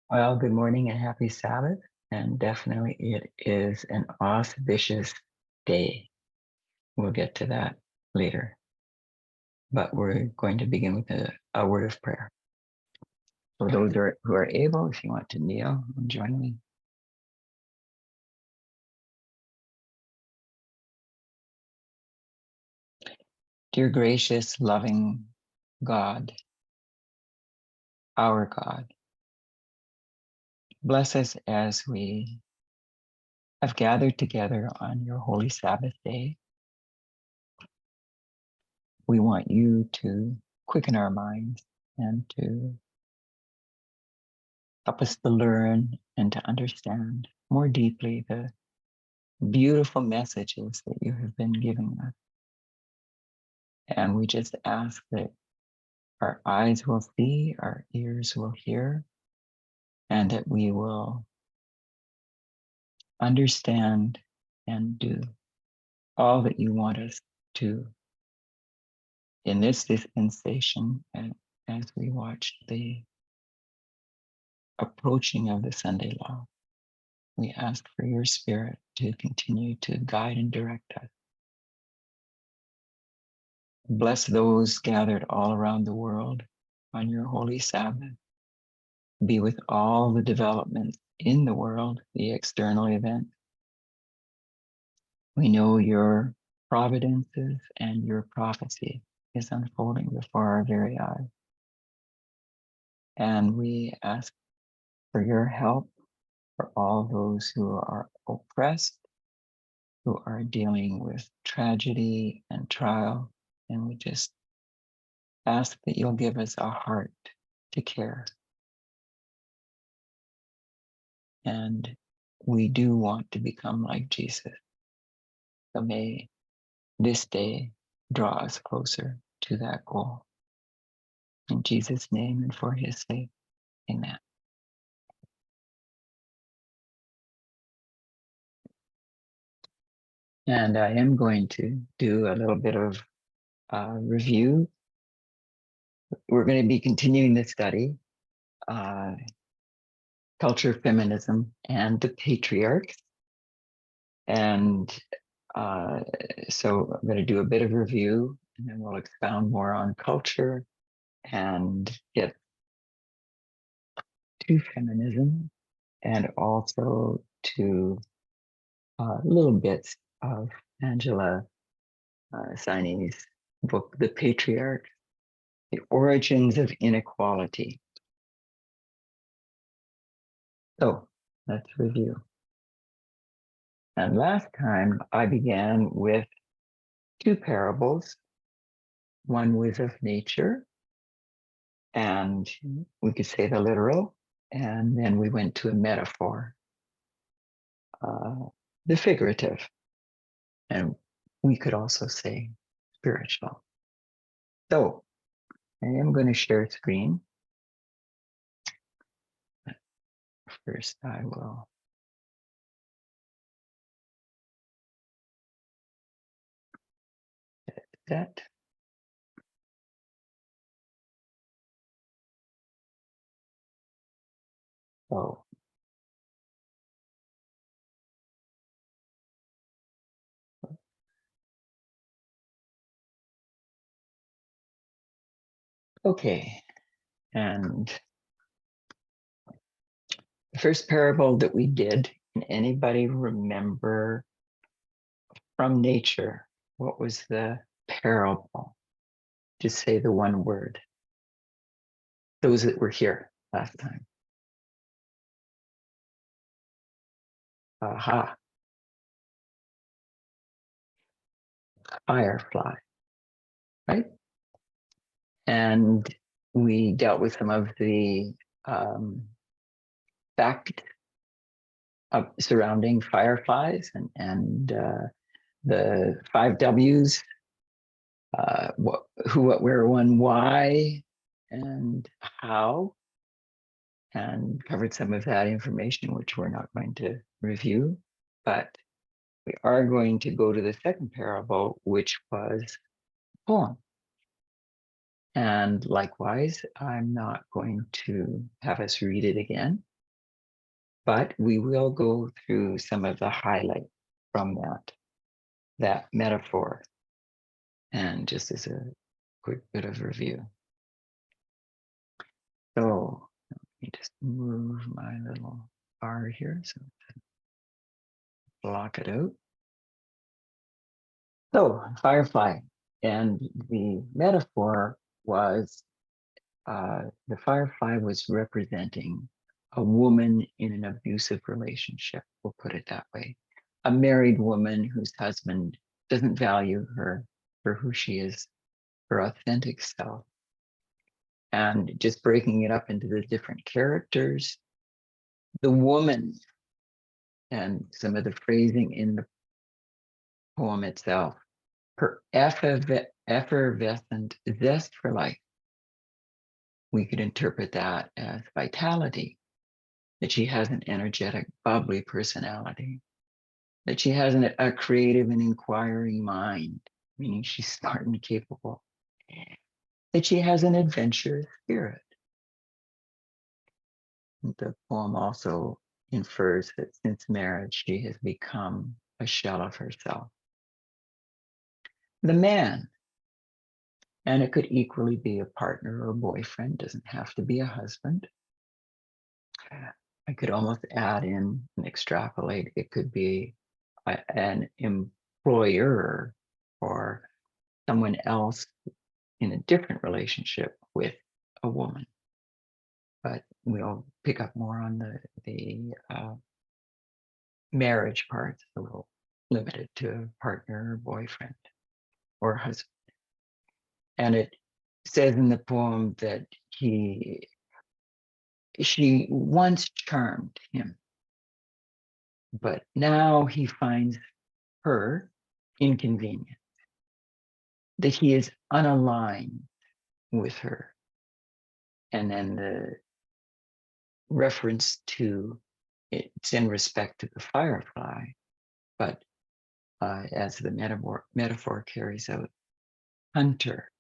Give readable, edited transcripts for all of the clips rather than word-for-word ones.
Well, good morning and happy Sabbath. And definitely it is an auspicious day. We'll get to that later. But we're going to begin with a word of prayer. For those who are able, if you want to kneel and join me. Dear gracious, loving God, our God, bless us as we have gathered together on your holy Sabbath day. We want you to quicken our minds and to help us to learn and to understand more deeply the beautiful messages that you have been giving us. And we just ask that our eyes will see, our ears will hear, and that we will understand and do all that you want us to in this dispensation. And as we watch the approaching of the Sunday law, we ask for your spirit to continue to guide and direct us. Bless those gathered all around the world on your holy Sabbath. Be with all the developments in the world, the external events. We know your providences and your prophecy is unfolding before our very eyes. And we ask for your help for all those who are oppressed, who are dealing with tragedy and trial. And we just ask that you'll give us a heart to care. And we do want to become like Jesus. So may this day draw us closer to that goal. In Jesus' name and for his sake, amen. And I am going to do a little bit of review. We're going to be continuing the study, Culture, Feminism, and the Patriarchs. And so I'm going to do a bit of review, and then we'll expound more on culture and get to feminism, and also to little bits of Angela Saini's book, The Patriarchs, The Origins of Inequality. So let's review. And last time I began with two parables. One was of nature, and we could say the literal, and then we went to a metaphor, the figurative, and we could also say spiritual. So I am going to share screen. First, I will edit that. So okay, and the first parable that we did, can anybody remember from nature, what was the parable? Just say the one word. Those that were here last time. Aha. Firefly, right? And we dealt with some of the fact of surrounding fireflies and the 5 W's, who, what, where, when, why, and how, and covered some of that information, which we're not going to review, but we are going to go to the second parable, which was a poem. And likewise, I'm not going to have us read it again. but we will go through some of the highlights from that metaphor, and just as a quick bit of review. So let me just move my little bar here so to block it out. So firefly, and the metaphor was the firefly was representing a woman in an abusive relationship, we'll put it that way. A married woman whose husband doesn't value her for who she is, her authentic self. And just breaking it up into the different characters, the woman, and some of the phrasing in the poem itself, her effervescent zest for life. We could interpret that as vitality, that she has an energetic, bubbly personality, that she has a creative and inquiring mind, meaning she's smart and capable, that she has an adventurous spirit. The poem also infers that since marriage, she has become a shell of herself. The man, and it could equally be a partner or a boyfriend, doesn't have to be a husband. I could almost add in and extrapolate, it could be an employer or someone else in a different relationship with a woman. But we'll pick up more on the marriage part, so we'll limit it to partner or boyfriend or husband. And it says in the poem that she once charmed him, but now he finds her inconvenient, that he is unaligned with her. And then the reference to it's in respect to the firefly, but as the metaphor carries out, hunter,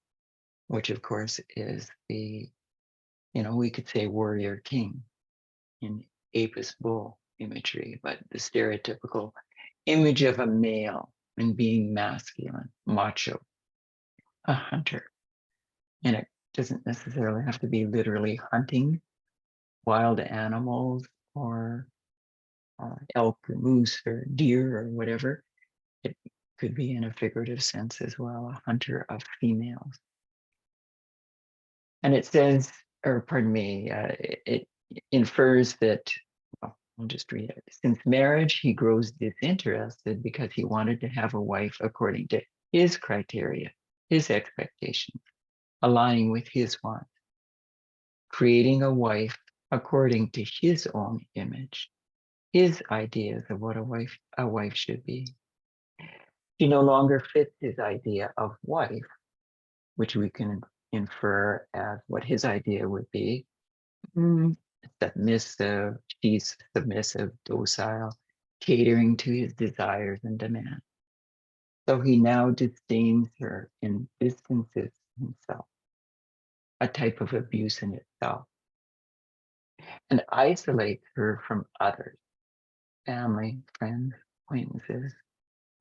which of course is the, we could say warrior king in Apis bull imagery, but the stereotypical image of a male and being masculine, macho, a hunter. And it doesn't necessarily have to be literally hunting wild animals or elk or moose or deer or whatever. It could be in a figurative sense as well, a hunter of females. And it says, or pardon me, it infers that, well, I'll just read it. Since marriage, he grows disinterested because he wanted to have a wife according to his criteria, his expectations, aligning with his wants, creating a wife according to his own image, his ideas of what a wife should be. She no longer fits his idea of wife, which we can infer as what his idea would be. Submissive, she's submissive, docile, catering to his desires and demands. So he now disdains her and distances himself, a type of abuse in itself, and isolates her from others, family, friends, acquaintances,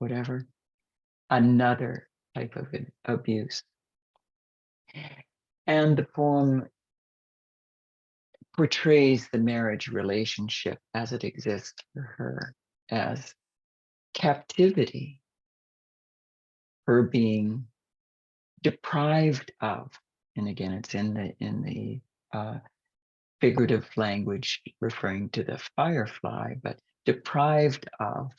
whatever, another type of abuse. And the poem portrays the marriage relationship as it exists for her as captivity, her being deprived of, and again, it's in the figurative language referring to the firefly, but deprived of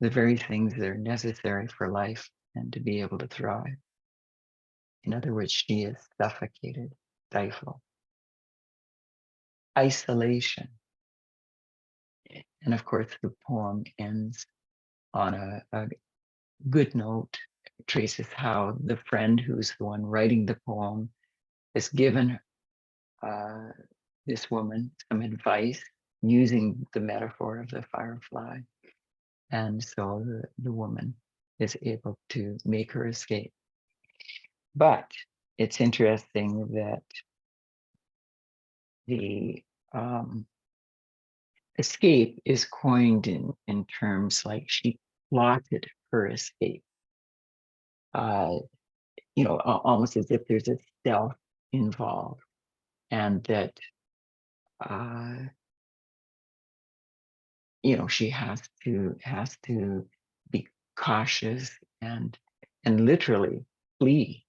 the very things that are necessary for life and to be able to thrive. In other words, she is suffocated, stifled. Isolation. And of course, the poem ends on a good note, traces how the friend who's the one writing the poem has given this woman some advice using the metaphor of the firefly. And so the woman is able to make her escape. But it's interesting that the escape is coined in terms like she plotted her escape, uh, almost as if there's a stealth involved, and that uh, she has to be cautious and literally flee,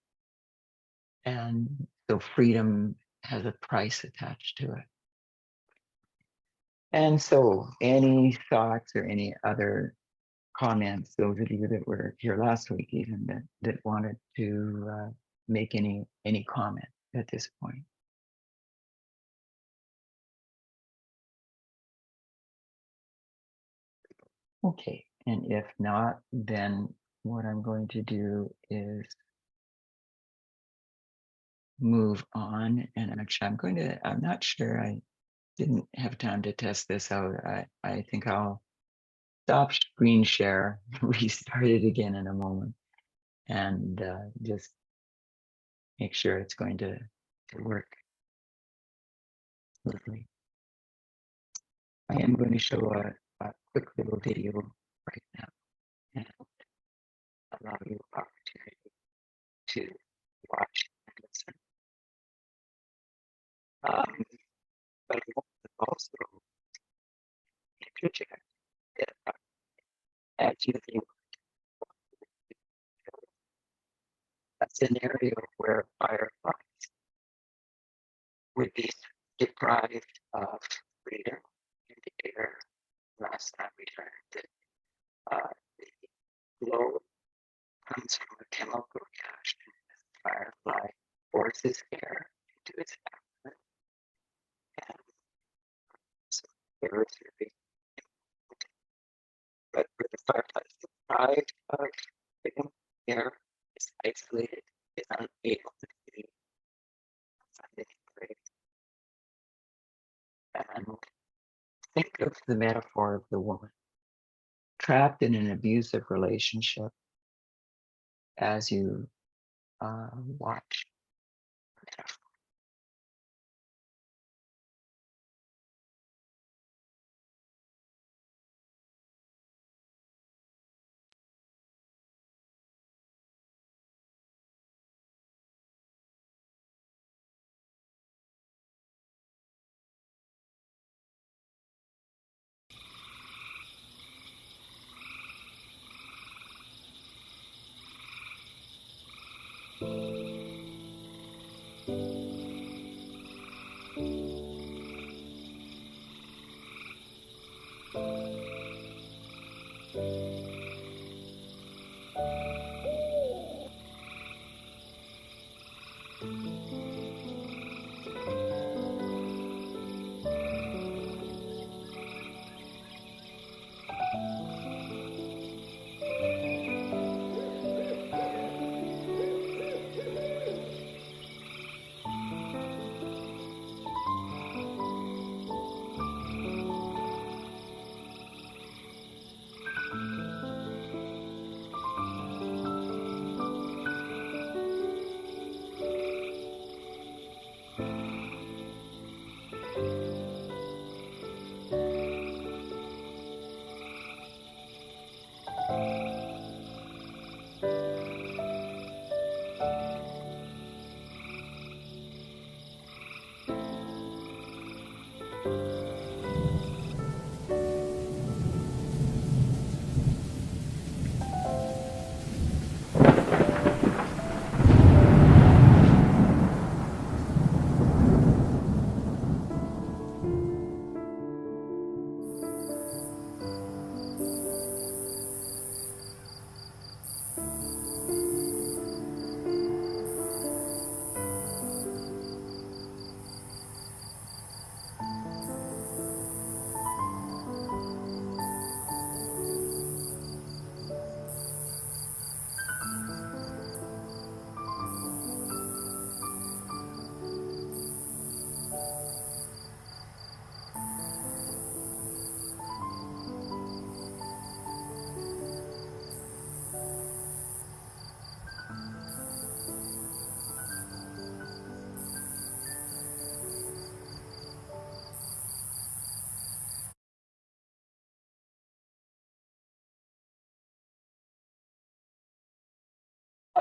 and so freedom has a price attached to it. And so, any thoughts or any other comments, those of you that were here last week even that wanted to make any comment at this point? Okay, and if not, then what I'm going to do is move on. And actually, I'm not sure, I didn't have time to test this out. I think I'll stop screen share, restart it again in a moment, and just make sure it's going to work smoothly. I am going to show a quick little video right now and allow you opportunity to watch and listen. But I want to also interject as you think a scenario where fireflies would be deprived of freedom in the air. Last time we learned that the glow comes from a chemical reaction as the firefly forces air into its abdomen, and so air is very important. But for the firefly is deprived of freedom, air is isolated, is unable to breathe, and think of the metaphor of the woman trapped in an abusive relationship as you watch.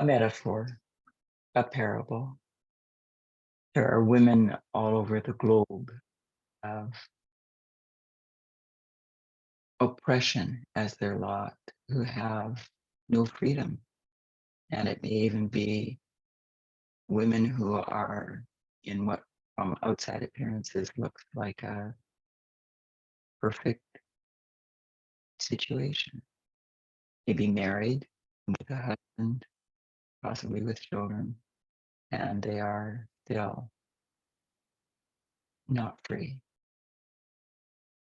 a metaphor, a parable. There are women all over the globe of oppression as their lot who have no freedom. And it may even be women who are in what from outside appearances looks like a perfect situation. Maybe married with a husband, possibly with children, and they are still not free.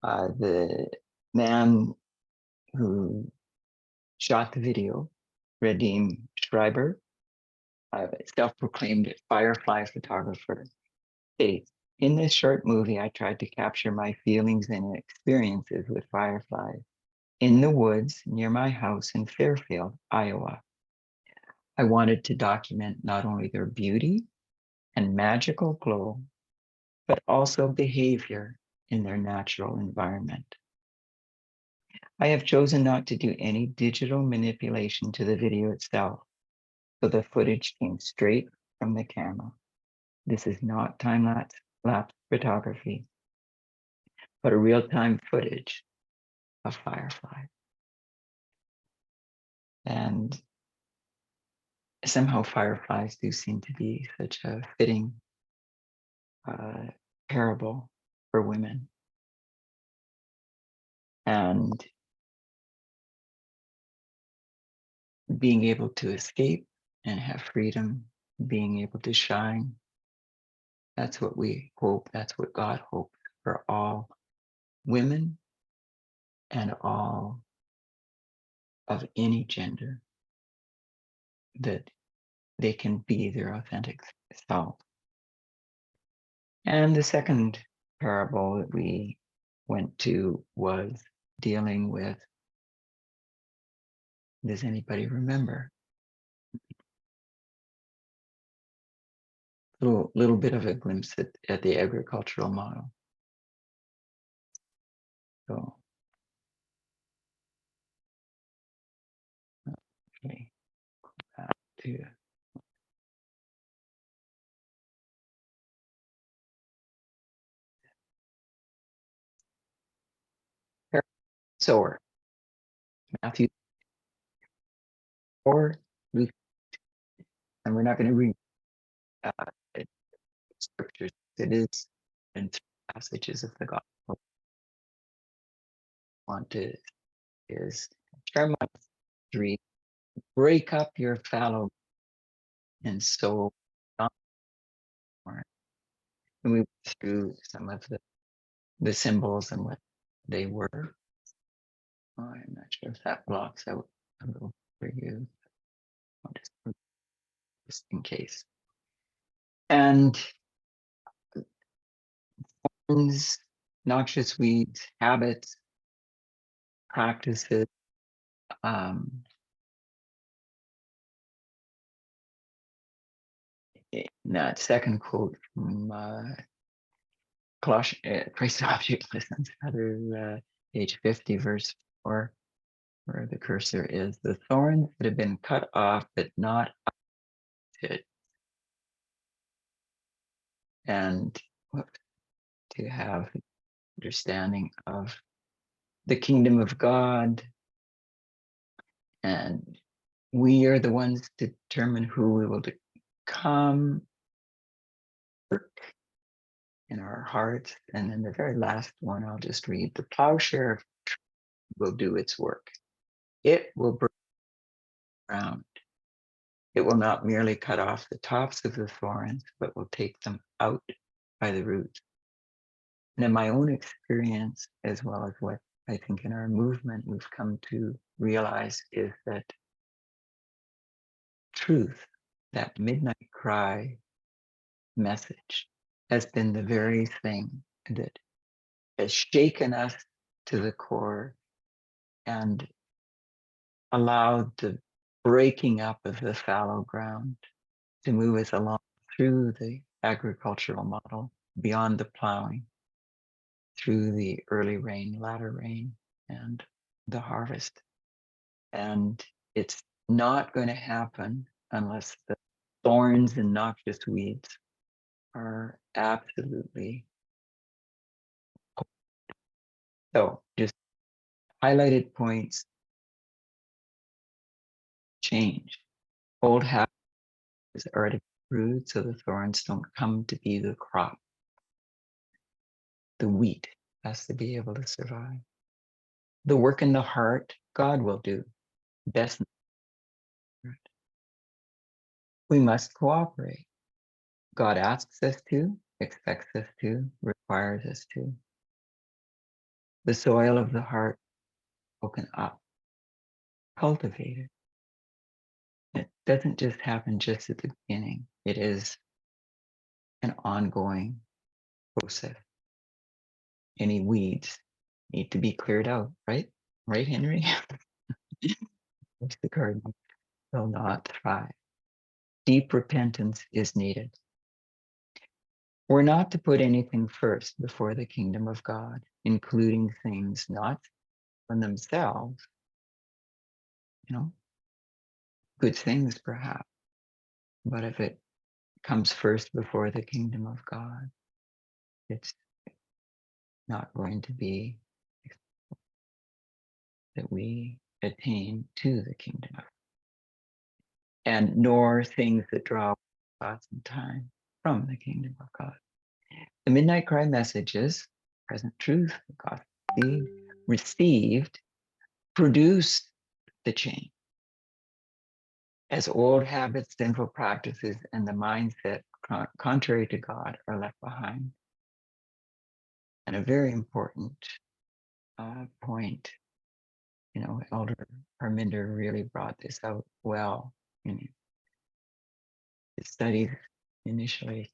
The man who shot the video, Radim Schreiber, self-proclaimed firefly photographer, states, in this short movie, I tried to capture my feelings and experiences with fireflies in the woods near my house in Fairfield, Iowa. I wanted to document not only their beauty and magical glow, but also behavior in their natural environment. I have chosen not to do any digital manipulation to the video itself, so the footage came straight from the camera. This is not time-lapse photography, but a real-time footage of firefly. And somehow fireflies do seem to be such a fitting parable for women. And being able to escape and have freedom, being able to shine, that's what we hope, that's what God hopes for all women and all of any gender, that they can be their authentic self. And the second parable that we went to was dealing with, does anybody remember? Little bit of a glimpse at the agricultural model. So, okay, back to sower, Matthew 4, Luke, and we're not going to read scriptures. It is in 3 passages of the gospel. Want to is term 3, break up your fallow and sow corn. And we went through some of the symbols and what they were. Oh, I'm not sure if that blocks out a little for you. I'll just in case. And noxious weeds, habits, practices, that second quote from Christ Object Lessons, page 50, verse 4, where the cursor is, the thorns that have been cut off but not uprooted. And to have understanding of the kingdom of God, and we are the ones to determine who we will become, work in our hearts. And then the very last one, I'll just read, the plowshare will do its work. It will burn ground. It will not merely cut off the tops of the thorns, but will take them out by the roots. And in my own experience, as well as what I think in our movement we've come to realize, is that truth, that midnight cry message, has been the very thing that has shaken us to the core and allowed the breaking up of the fallow ground to move us along through the agricultural model, beyond the plowing, through the early rain, latter rain, and the harvest. And it's not going to happen unless the thorns and noxious weeds are absolutely. So just highlighted points change. Old habits are to root so the thorns don't come to be the crop. The wheat has to be able to survive. The work in the heart, God will do. Best. We must cooperate. God asks us to, expects us to, requires us to. The soil of the heart broken up, cultivated. It doesn't just happen just at the beginning. It is an ongoing process. Any weeds need to be cleared out, right? Right, Henry? The garden will not thrive. Deep repentance is needed. We're not to put anything first before the kingdom of God, including things not in themselves, good things perhaps, but if it comes first before the kingdom of God, it's not going to be that we attain to the kingdom of, and nor things that draw us in time from the kingdom of God. The midnight cry messages, present truth, the gospel seed, received, produce the change. As old habits, sinful practices, and the mindset contrary to God are left behind. And a very important point, Elder Parminder really brought this out well in his studies initially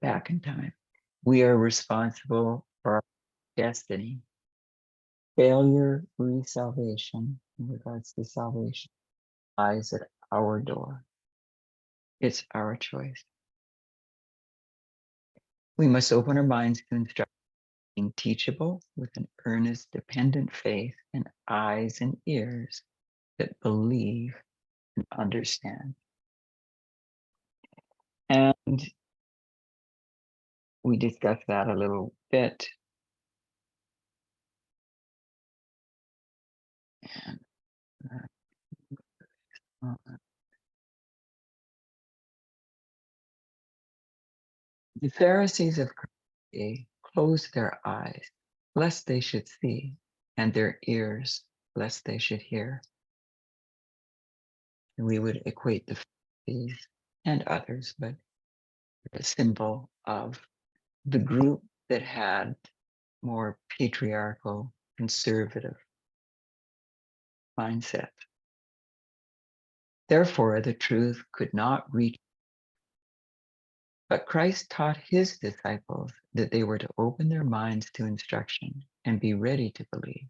back in time. We are responsible for our destiny. Failure, re-salvation, in regards to salvation, lies at our door. It's our choice. We must open our minds to instruction, being teachable with an earnest, dependent faith and eyes and ears that believe and understand. And we discussed that a little bit. And the Pharisees of Christianity closed their eyes, lest they should see, and their ears, lest they should hear. And we would equate the Pharisees and others, but a symbol of the group that had more patriarchal, conservative mindset. Therefore, the truth could not reach. But Christ taught his disciples that they were to open their minds to instruction and be ready to believe.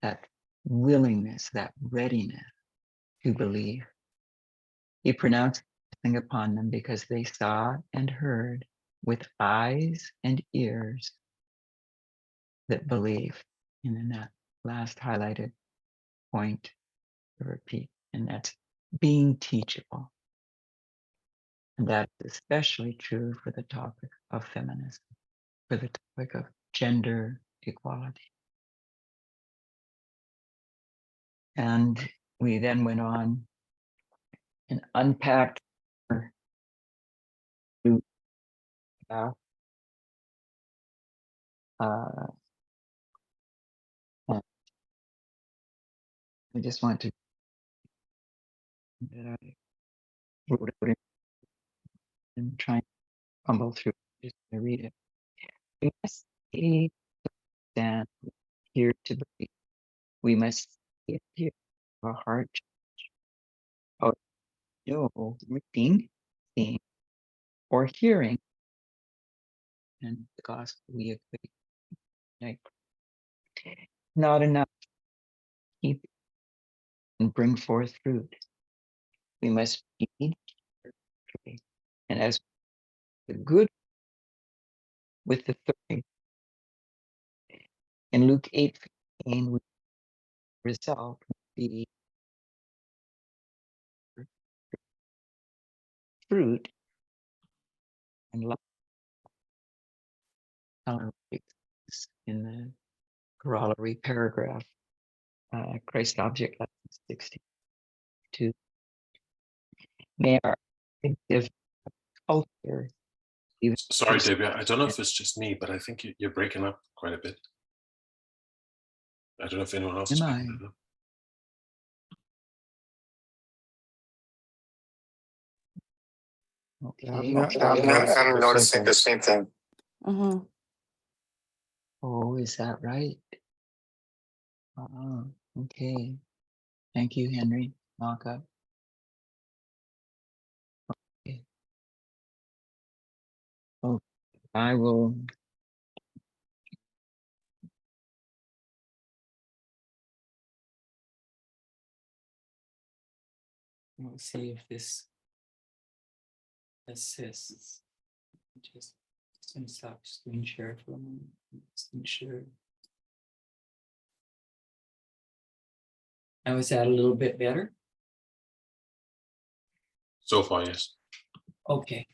That willingness, that readiness to believe. He pronounced blessing upon them because they saw and heard with eyes and ears that believe. And in that last highlighted point, to repeat, and that's being teachable. And that is especially true for the topic of feminism, for the topic of gender equality. And we then went on and unpacked our root path. And I just want to that I wrote out and try and fumble through. Just to read it. We must see, stand here to believe. We must see it here. Our heart. Oh no, reading, seeing, or hearing, and the gospel we equate. Like, not enough. Keep and bring forth fruit. We must feed, and as the good with the third. In Luke 8:15, we result be fruit and love in the corollary paragraph, Christ object lesson 62. May our active culture be Sorry, Debbie, I don't know if it's just me, but I think you're breaking up quite a bit. I don't know if anyone else is picking it up. Okay. I'm noticing the same thing. Oh, is that right? Okay. Thank you, Henry. Mock-up. Okay. Oh, I will. We'll see if this assists. Just gonna stop screen share for a moment. Screen share. Now, is that a little bit better? So far, yes. Okay.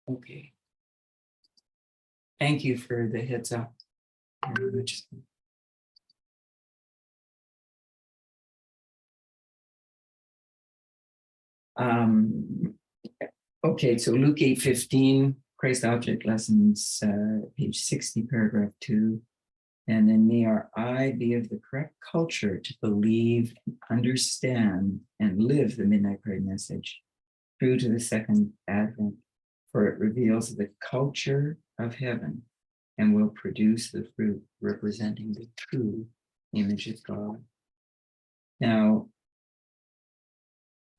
Okay. Thank you for the heads up. Very much. Okay, so Luke 8:15, Christ object lessons, page 60, paragraph 2. And then may our eye be of the correct culture to believe, understand, and live the Midnight Prayer message true to the second advent, for it reveals the culture of heaven and will produce the fruit representing the true image of God. Now,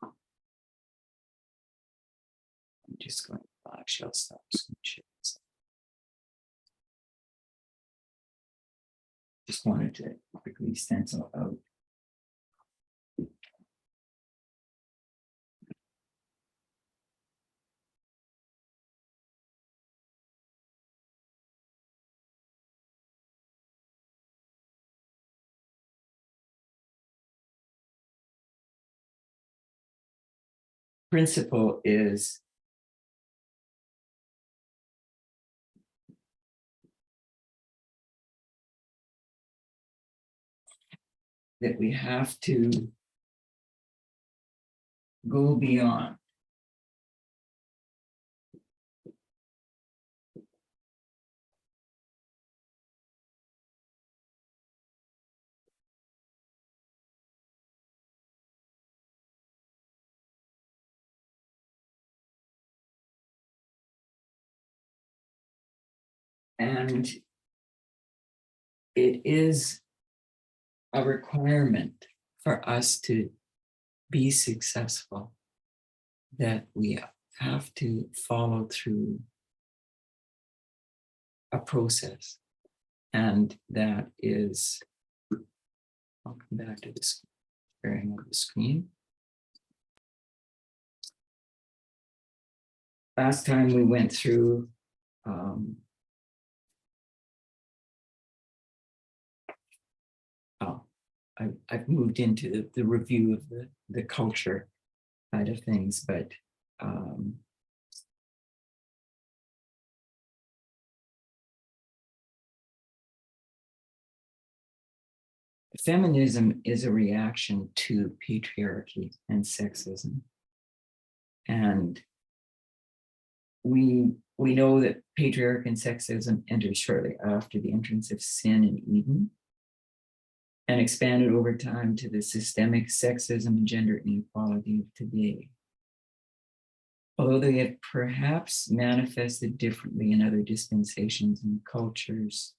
I'm just going to actually I'll stop screen share. Just wanted to quickly stencil out. Principle is that we have to go beyond and it is a requirement for us to be successful that we have to follow through a process, and that is, I'll come back to this sharing of the screen. Last time we went through I've moved into the review of the culture side of things, but feminism is a reaction to patriarchy and sexism. And we know that patriarchy and sexism entered shortly after the entrance of sin in Eden and expanded over time to the systemic sexism and gender inequality of today. Although they have perhaps manifested differently in other dispensations and cultures,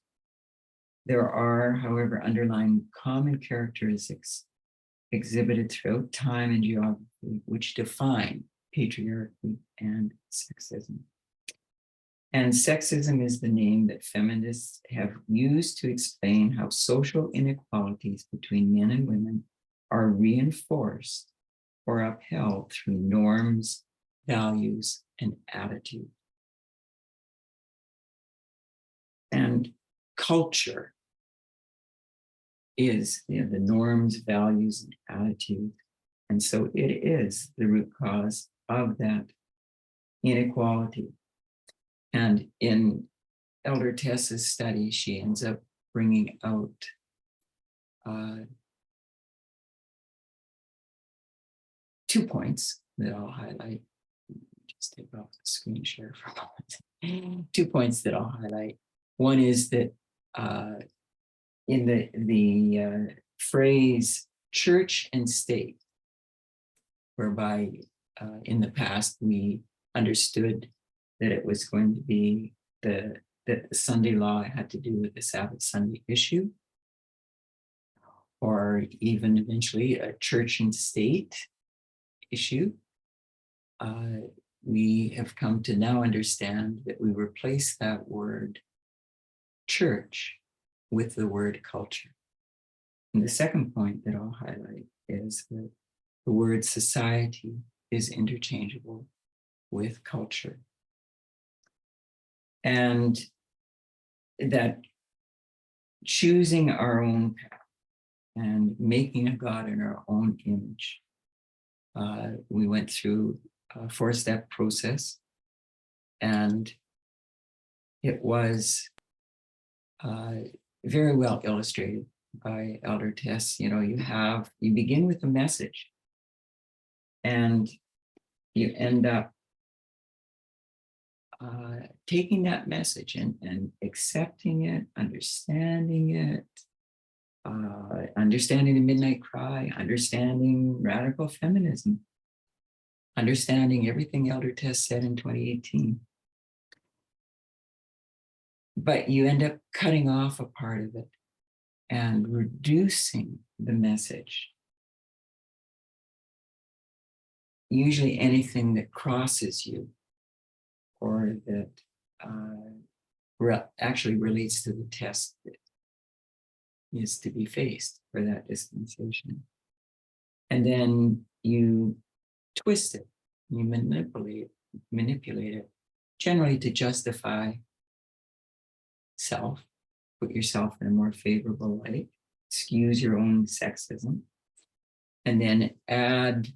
there are, however, underlying common characteristics exhibited throughout time and geography which define patriarchy and sexism. And sexism is the name that feminists have used to explain how social inequalities between men and women are reinforced or upheld through norms, values, and attitude. And culture is the norms, values, and attitude. And so it is the root cause of that inequality. And in Elder Tess's study, she ends up bringing out two points that I'll highlight. Just take off the screen share for a moment. 2 points that I'll highlight. One is that in the phrase church and state, whereby in the past we understood that it was going to be that the Sunday law had to do with the Sabbath Sunday issue, or even eventually a church and state issue. We have come to now understand that we replace that word church with the word culture. And the second point that I'll highlight is that the word society is interchangeable with culture. And that choosing our own path and making a God in our own image, we went through a 4-step process, and it was very well illustrated by Elder Tess. You know, you begin with a message, and you end up taking that message and accepting it, understanding it, understanding the Midnight Cry, understanding radical feminism, understanding everything Elder Tess said in 2018. But you end up cutting off a part of it and reducing the message. Usually anything that crosses you or that actually relates to the test that is to be faced for that dispensation. And then you twist it, you manipulate it, generally to justify self, put yourself in a more favorable light, excuse your own sexism, and then add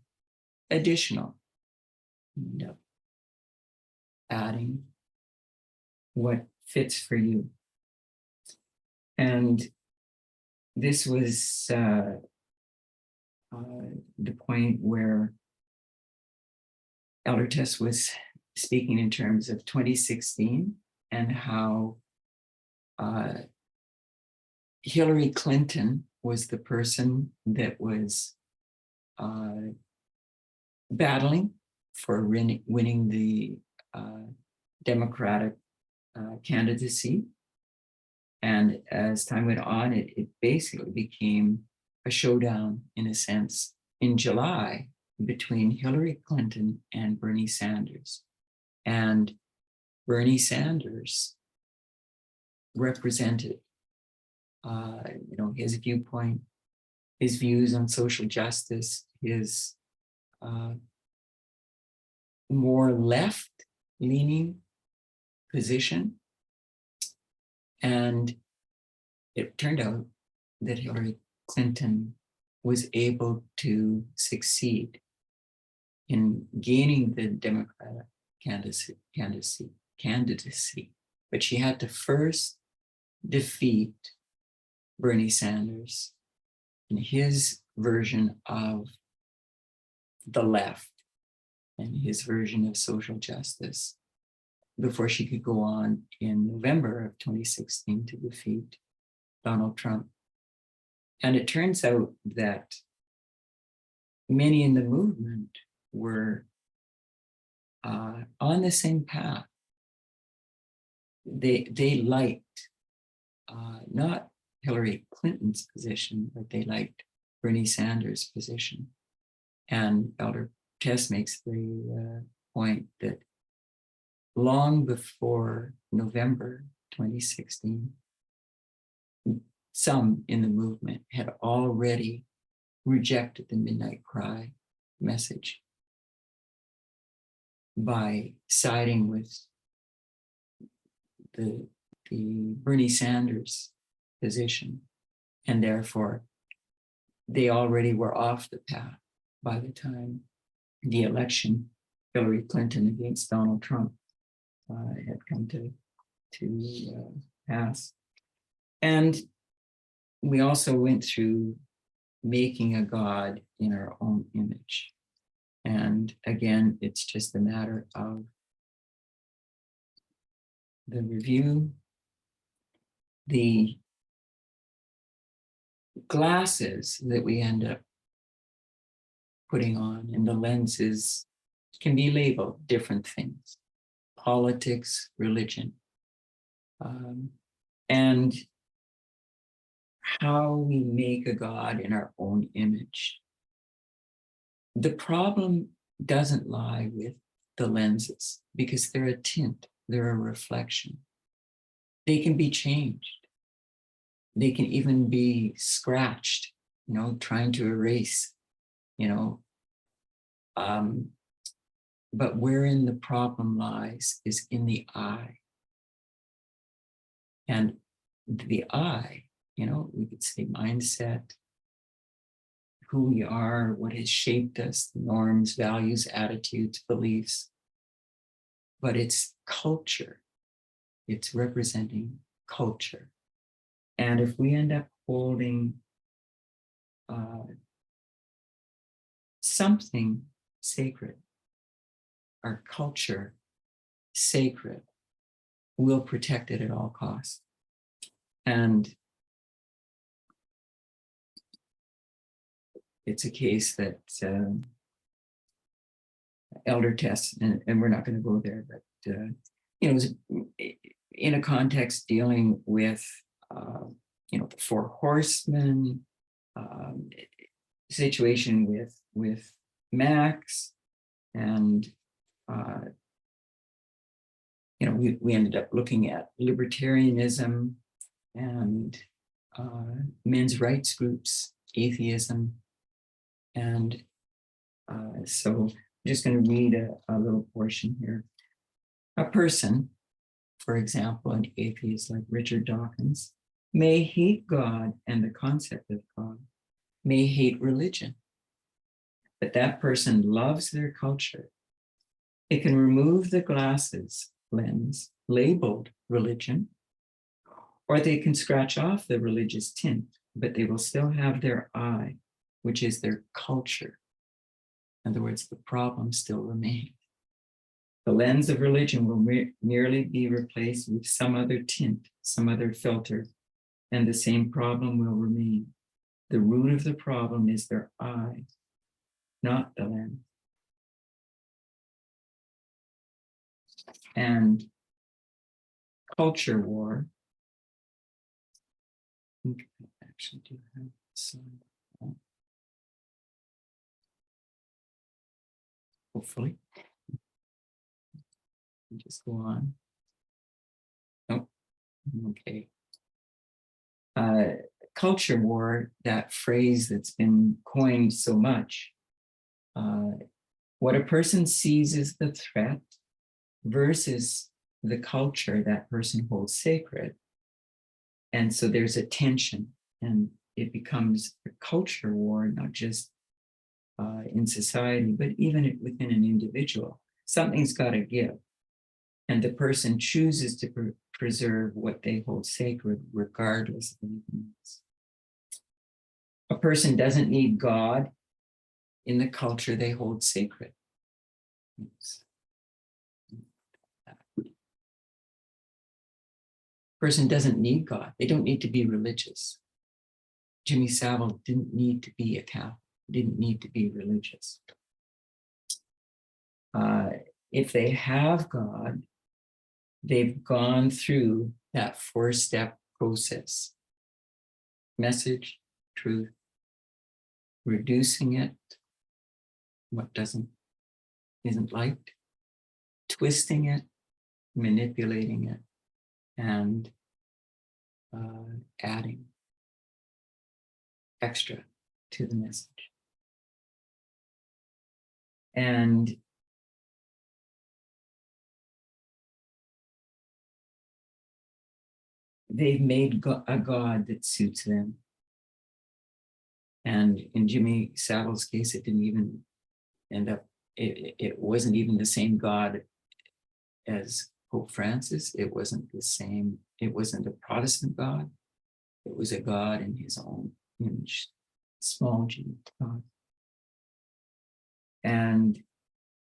additional, adding what fits for you. And this was the point where Elder Tess was speaking in terms of 2016 and how Hillary Clinton was the person that was battling for winning the Democratic candidacy. And as time went on, it basically became a showdown, in a sense, in July between Hillary Clinton and Bernie Sanders. And Bernie Sanders represented his viewpoint, his views on social justice, his more left-leaning position. And it turned out that Hillary Clinton was able to succeed in gaining the Democratic candidacy, but she had to first defeat Bernie Sanders in his version of the left and his version of social justice before she could go on in November of 2016 to defeat Donald Trump. And it turns out that many in the movement were on the same path. They liked not Hillary Clinton's position, but they liked Bernie Sanders' position. And Elder Tess makes the point that long before November 2016, some in the movement had already rejected the Midnight Cry message by siding with the Bernie Sanders position, and therefore they already were off the path by the time the election Hillary Clinton against Donald Trump had come to pass. And we also went through making a God in our own image. And again, it's just a matter of the review, the glasses that we end up putting on, and the lenses can be labeled different things: politics, religion, and how we make a God in our own image. The problem doesn't lie with the lenses, because they're a tint, they're a reflection. They can be changed. They can even be scratched, trying to erase, but wherein the problem lies is in the eye. And the eye, we could say mindset, who we are, what has shaped us, norms, values, attitudes, beliefs. But it's culture. It's representing culture. And if we end up holding something sacred, our culture sacred, we'll protect it at all costs. And it's a case that elder tests, and we're not going to go there, but it was in a context dealing with the four horsemen, situation with Max, and we ended up looking at libertarianism and men's rights groups, atheism, and so I'm just going to read a little portion here. A person, for example, an atheist like Richard Dawkins, may hate God and the concept of God, may hate religion, but that person loves their culture. It can remove the lens labeled religion, or they can scratch off the religious tint, but they will still have their eye, which is their culture. In other words, the problem still remains. The lens of religion will merely be replaced with some other tint, some other filter, and the same problem will remain. The root of the problem is their eye, not the lens. And culture war. I think I actually do have some. Hopefully. Just go on. Nope. Okay. Culture war, that phrase that's been coined so much. What a person sees as the threat versus the culture that person holds sacred. And so there's a tension, and it becomes a culture war, not just in society, but even within an individual. Something's got to give. And the person chooses to preserve what they hold sacred, regardless of anything else. A person doesn't need God in the culture they hold sacred. Person doesn't need God. They don't need to be religious. Jimmy Savile didn't need to be a Catholic, didn't need to be religious. If they have God, they've gone through that 4-step process: message, truth, reducing it, what isn't liked, twisting it, manipulating it, and adding extra to the message. And they've made a God that suits them. And in Jimmy Savile's case, it didn't even end up it wasn't even the same God as Pope Francis. It wasn't the same. It wasn't a Protestant God. It was a God in his own image, small g God. And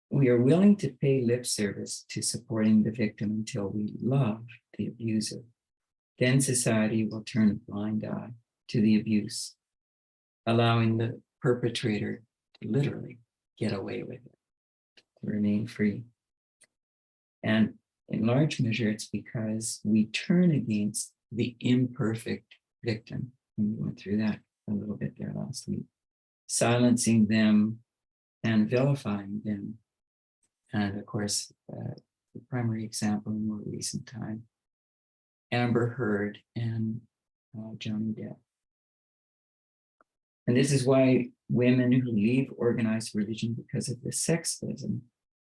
we are willing to pay lip service to supporting the victim until we love the abuser. Then society will turn a blind eye to the abuse, allowing the perpetrator to literally get away with it, to remain free. And in large measure, it's because we turn against the imperfect victim. And we went through that a little bit there last week, silencing them and vilifying them. And of course, the primary example in more recent time, Amber Heard and Johnny Depp. And this is why women who leave organized religion because of the sexism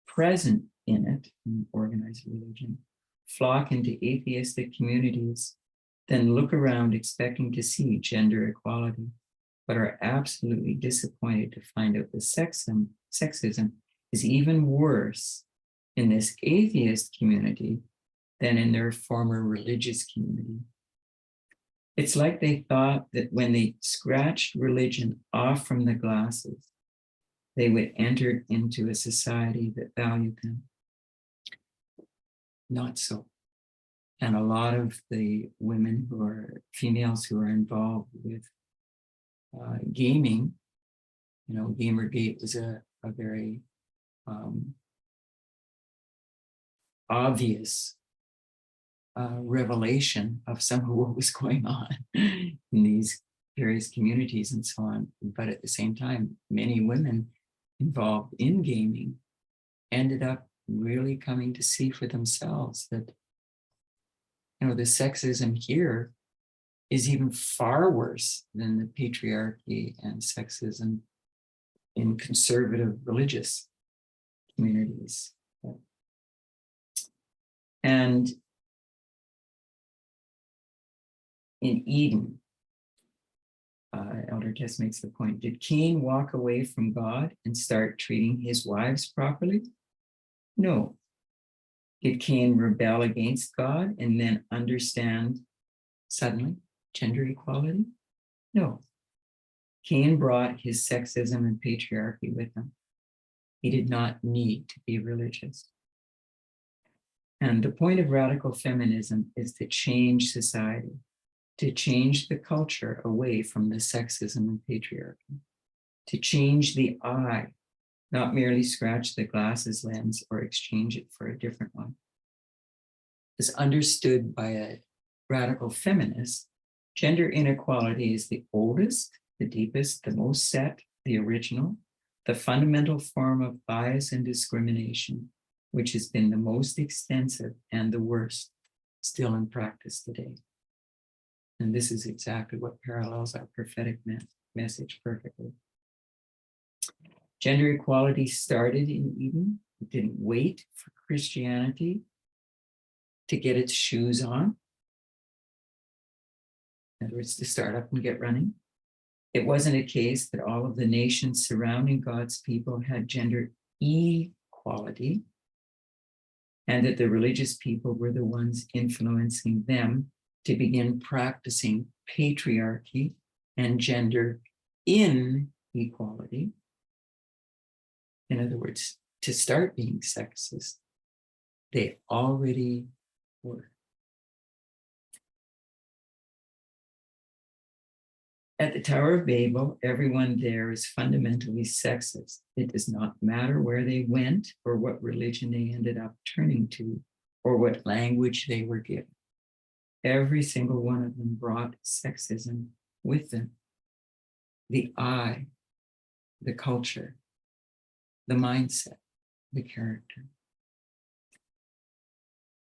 present in it, in organized religion, flock into atheistic communities, then look around expecting to see gender equality, but are absolutely disappointed to find out the sexism is even worse in this atheist community than in their former religious community. It's like they thought that when they scratched religion off from the glasses, they would enter into a society that valued them. Not so. And a lot of the women who are females who are involved with gaming, you know, Gamergate was a very obvious revelation of some of what was going on in these various communities and so on. But at the same time, many women involved in gaming ended up really coming to see for themselves that, you know, the sexism here is even far worse than the patriarchy and sexism in conservative religious communities. And in Eden, Elder Tess makes the point, did Cain walk away from God and start treating his wives properly? No. Did Cain rebel against God and then understand suddenly gender equality? No. Cain brought his sexism and patriarchy with him. He did not need to be religious. And the point of radical feminism is to change society, to change the culture away from the sexism and patriarchy, to change the eye, not merely scratch the glasses lens or exchange it for a different one. As understood by a radical feminist, gender inequality is the oldest, the deepest, the most set, the original, the fundamental form of bias and discrimination, which has been the most extensive and the worst still in practice today. And this is exactly what parallels our prophetic message perfectly. Gender equality started in Eden. It didn't wait for Christianity to get its shoes on. In other words, to start up and get running. It wasn't a case that all of the nations surrounding God's people had gender equality and that the religious people were the ones influencing them to begin practicing patriarchy and gender inequality. In other words, to start being sexist, they already were. At the Tower of Babel, everyone there is fundamentally sexist. It does not matter where they went or what religion they ended up turning to or what language they were given. Every single one of them brought sexism with them. The eye, the culture, the mindset, the character.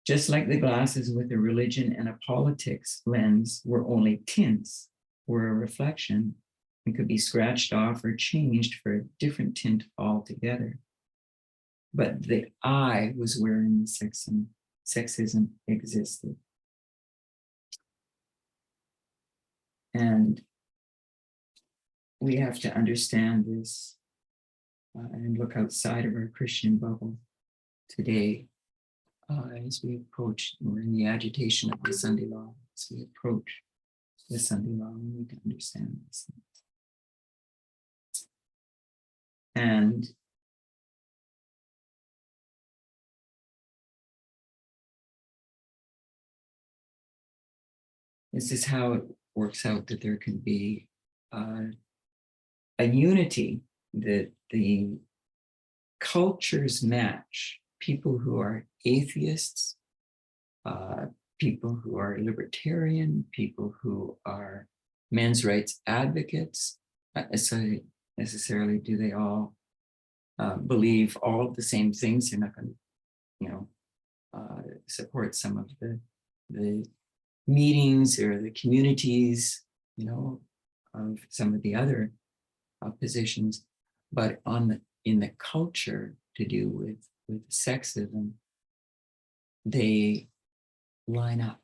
Just like the glasses with a religion and a politics lens were only tints, were a reflection and could be scratched off or changed for a different tint altogether. But the eye was wherein the sexism existed. And we have to understand this and look outside of our Christian bubble today as we approach, we're in the agitation of the Sunday law, as we approach the Sunday law, we need to understand these things. And this is how it works out that there can be a unity, that the cultures match people who are atheists, people who are libertarian, people who are men's rights advocates. Not necessarily do they all believe all of the same things. They're not going to, support some of the meetings or the communities, of some of the other positions, but in the culture to do with sexism, they line up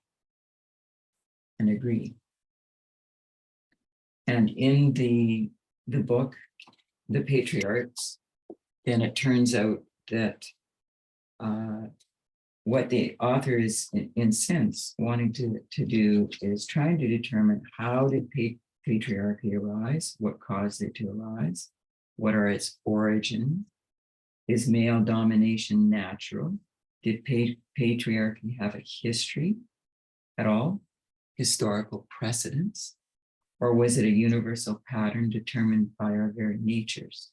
and agree. And in the book, The Patriarchs, then it turns out that what the author is, in sense, wanting to do is trying to determine how did patriarchy arise, what caused it to arise, what are its origins, is male domination natural, did patriarchy have a history at all, historical precedents, or was it a universal pattern determined by our very natures?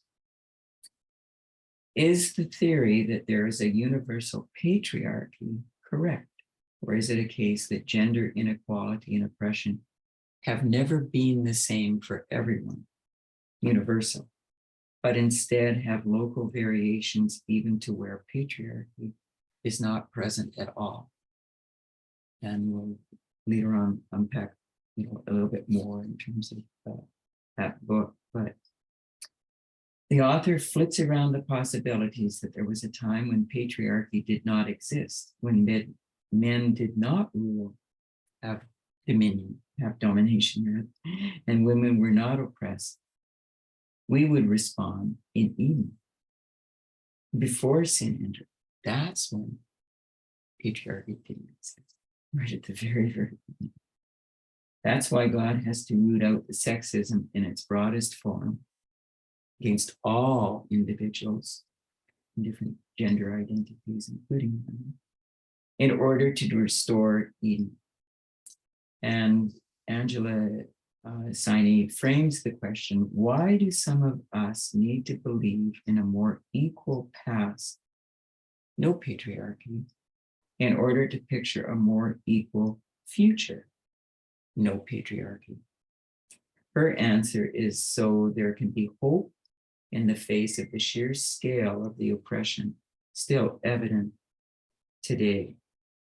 Is the theory that there is a universal patriarchy correct? Or is it a case that gender inequality and oppression have never been the same for everyone, universal, but instead have local variations even to where patriarchy is not present at all? And we'll later on unpack a little bit more in terms of that book, but the author flits around the possibilities that there was a time when patriarchy did not exist, when men did not rule, have dominion, have domination, and women were not oppressed. We would respond in Eden. Before sin entered, that's when patriarchy didn't exist, right at the very, very beginning. That's why God has to root out the sexism in its broadest form against all individuals, different gender identities, including women, in order to restore Eden. And Angela Saini frames the question, why do some of us need to believe in a more equal past, no patriarchy, in order to picture a more equal future, no patriarchy? Her answer is so there can be hope in the face of the sheer scale of the oppression still evident today,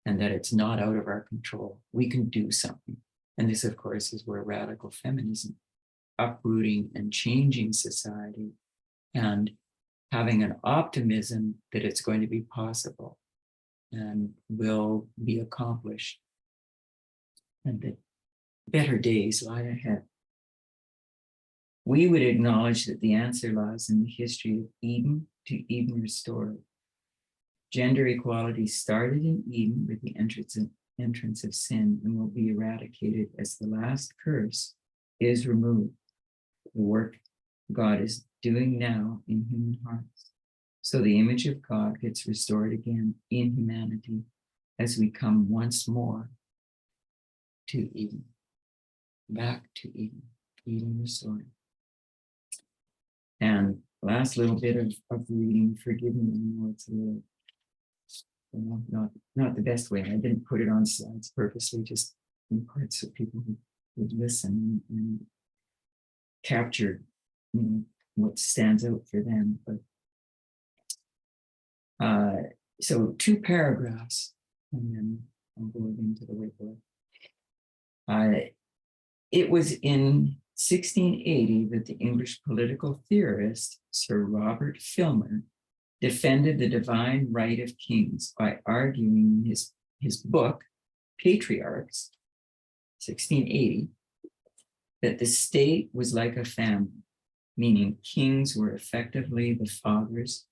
and that it's not out of our control. We can do something. And this, of course, is where radical feminism, uprooting and changing society and having an optimism that it's going to be possible and will be accomplished, and that better days lie ahead. We would acknowledge that the answer lies in the history of Eden to Eden restored. Gender equality started in Eden with the entrance of sin and will be eradicated as the last curse is removed. The work God is doing now in human hearts. So the image of God gets restored again in humanity as we come once more to Eden, back to Eden, Eden restored. And last little bit of reading, forgive me, I know it's a little, not the best way. I didn't put it on slides purposely, just in parts so people would listen and capture what stands out for them. But so 2 paragraphs, and then I'll go into the whiteboard. It was in 1680 that the English political theorist Sir Robert Filmer defended the divine right of kings by arguing in his book, Patriarchs, 1680, that the state was like a family, meaning kings were effectively the fathers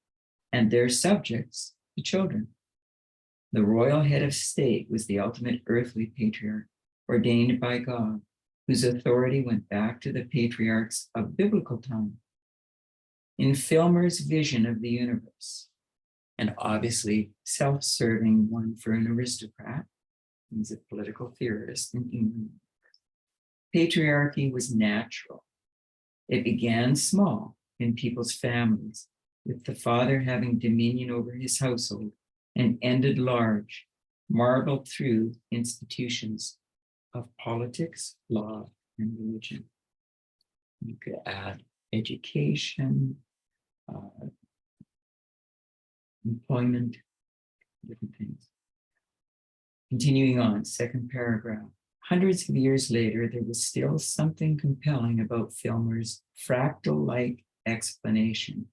and their subjects, the children. The royal head of state was the ultimate earthly patriarch, ordained by God, whose authority went back to the patriarchs of biblical time. In Filmer's vision of the universe, and obviously self-serving one for an aristocrat, he's a political theorist in England, patriarchy was natural. It began small in people's families, with the father having dominion over his household, and ended large, marbled through institutions of politics, law, and religion. You could add education, employment, different things. Continuing on, second paragraph. Hundreds of years later, there was still something compelling about Filmer's fractal-like explanation.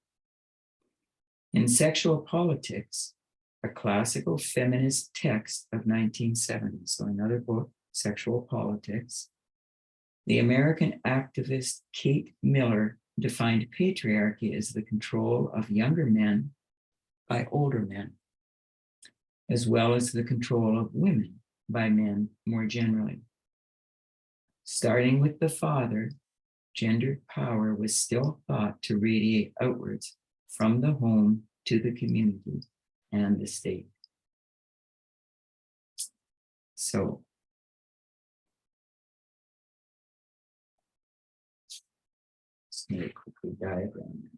In Sexual Politics, a classical feminist text of 1970, so another book, Sexual Politics, the American activist Kate Miller defined patriarchy as the control of younger men by older men, as well as the control of women by men more generally. Starting with the father, gendered power was still thought to radiate outwards from the home to the community and the state. So, let's very quickly diagram.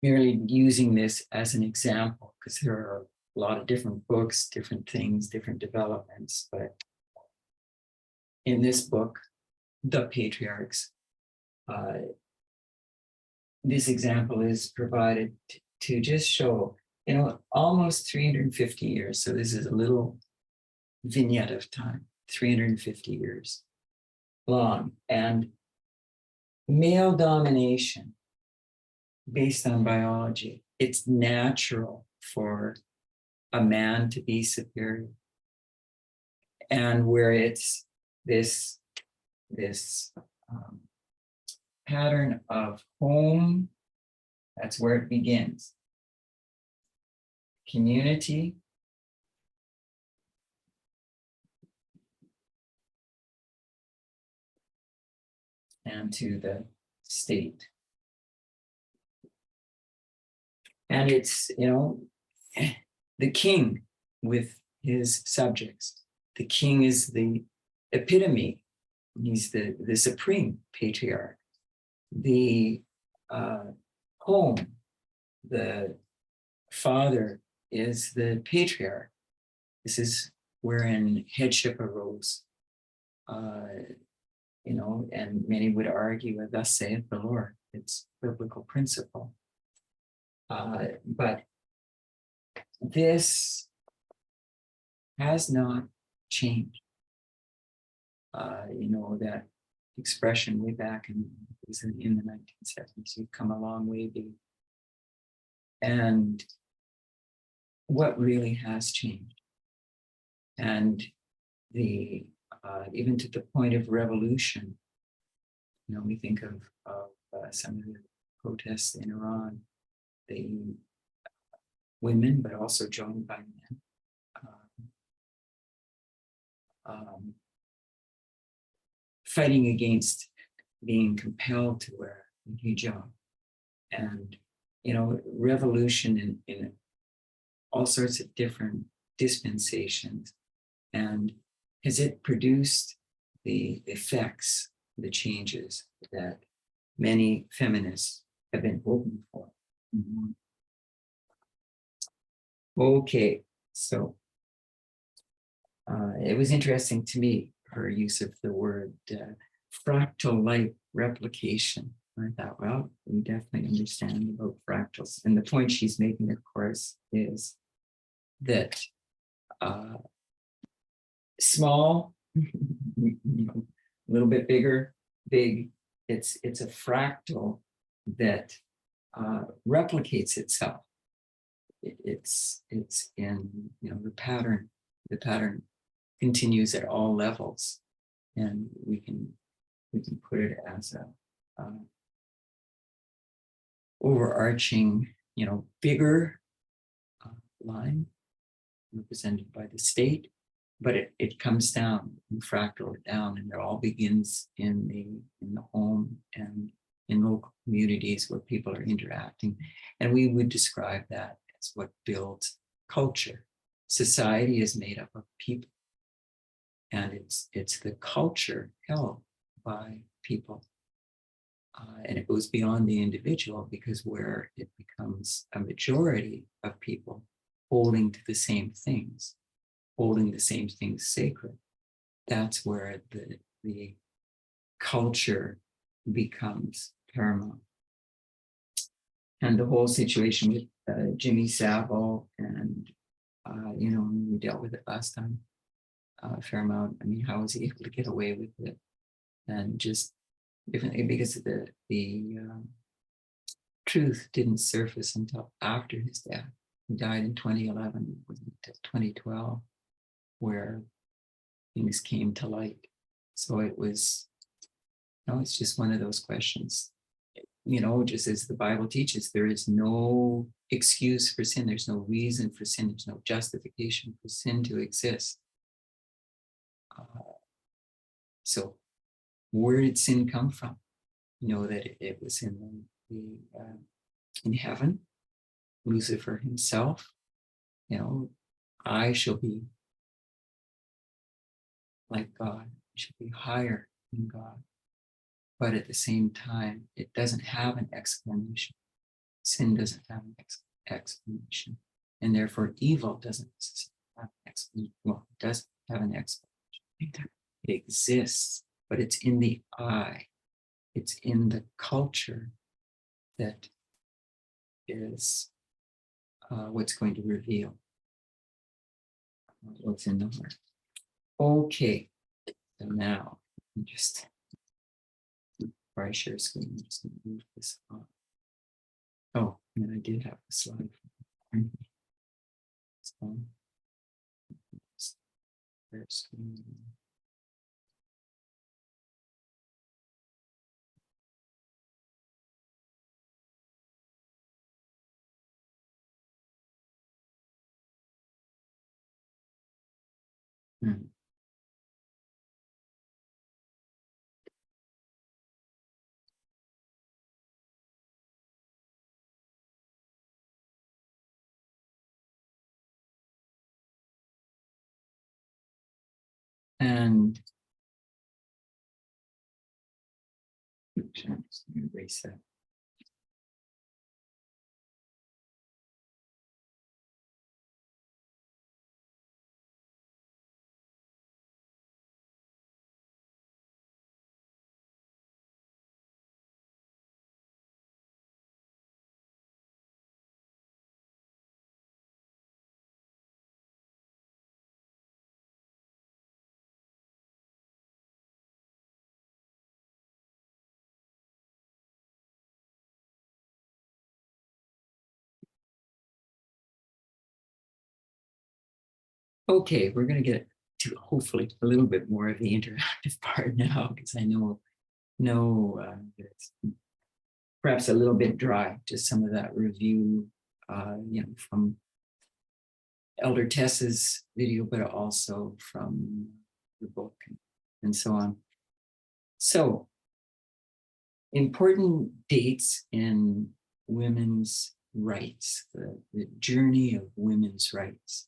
Merely using this as an example, because there are a lot of different books, different things, different developments, but in this book, The Patriarchs, this example is provided to just show, almost 350 years. So this is a little vignette of time, 350 years long, and male domination based on biology. It's natural for a man to be superior. And where it's this pattern of home, that's where it begins. Community, and to the state. And it's, the king with his subjects. The king is the epitome. He's the supreme patriarch. The home, the father is the patriarch. This is wherein headship arose. And many would argue, thus saith the Lord. It's biblical principle. But this has not changed. that expression way back in the 1970s. You've come a long way, baby. And what really has changed, and even to the point of revolution. We think of some of the protests in Iran, the women, but also joined by men, fighting against being compelled to wear a hijab, and revolution in all sorts of different dispensations. And has it produced the effects, the changes that many feminists have been hoping for? Mm-hmm. Okay, so it was interesting to me, her use of the word fractal light replication. I thought, well, we definitely understand about fractals. And the point she's making, of course, is that small, a little bit bigger, big, it's a fractal that replicates itself. It's in the pattern. The pattern continues at all levels, and we can put it as a overarching, bigger line represented by the state, but it comes down and fractal it down, and it all begins in the home and in local communities where people are interacting. And we would describe that as what builds culture. Society is made up of people, and it's the culture held by people. And it goes beyond the individual, because where it becomes a majority of people holding to the same things, holding the same things sacred, that's where the culture becomes paramount. And the whole situation with Jimmy Savile, and we dealt with it last time a fair amount. I mean, how was he able to get away with it? And just differently, because the truth didn't surface until after his death. He died in 2011, 2012, where things came to light. So it was, it's just one of those questions. Just as the Bible teaches, there is no excuse for sin. There's no reason for sin. There's no justification for sin to exist. So where did sin come from? That it was in heaven. Lucifer himself, I shall be like God, I shall be higher than God. But at the same time, it doesn't have an explanation. Sin doesn't have an explanation. And therefore, evil doesn't have an explanation. Well, it doesn't have an explanation. It exists, but it's in the I. It's in the culture that is what's going to reveal what's in the heart. Okay, so now just before I share screen, I'm just going to move this on. Oh, and I did have a slide. Share screen. And I'm just going to erase that. Okay, we're going to get to hopefully a little bit more of the interactive part now, because I know it's perhaps a little bit dry, just some of that review, from Elder Tess's video, but also from the book and so on. So, important dates in women's rights, the journey of women's rights.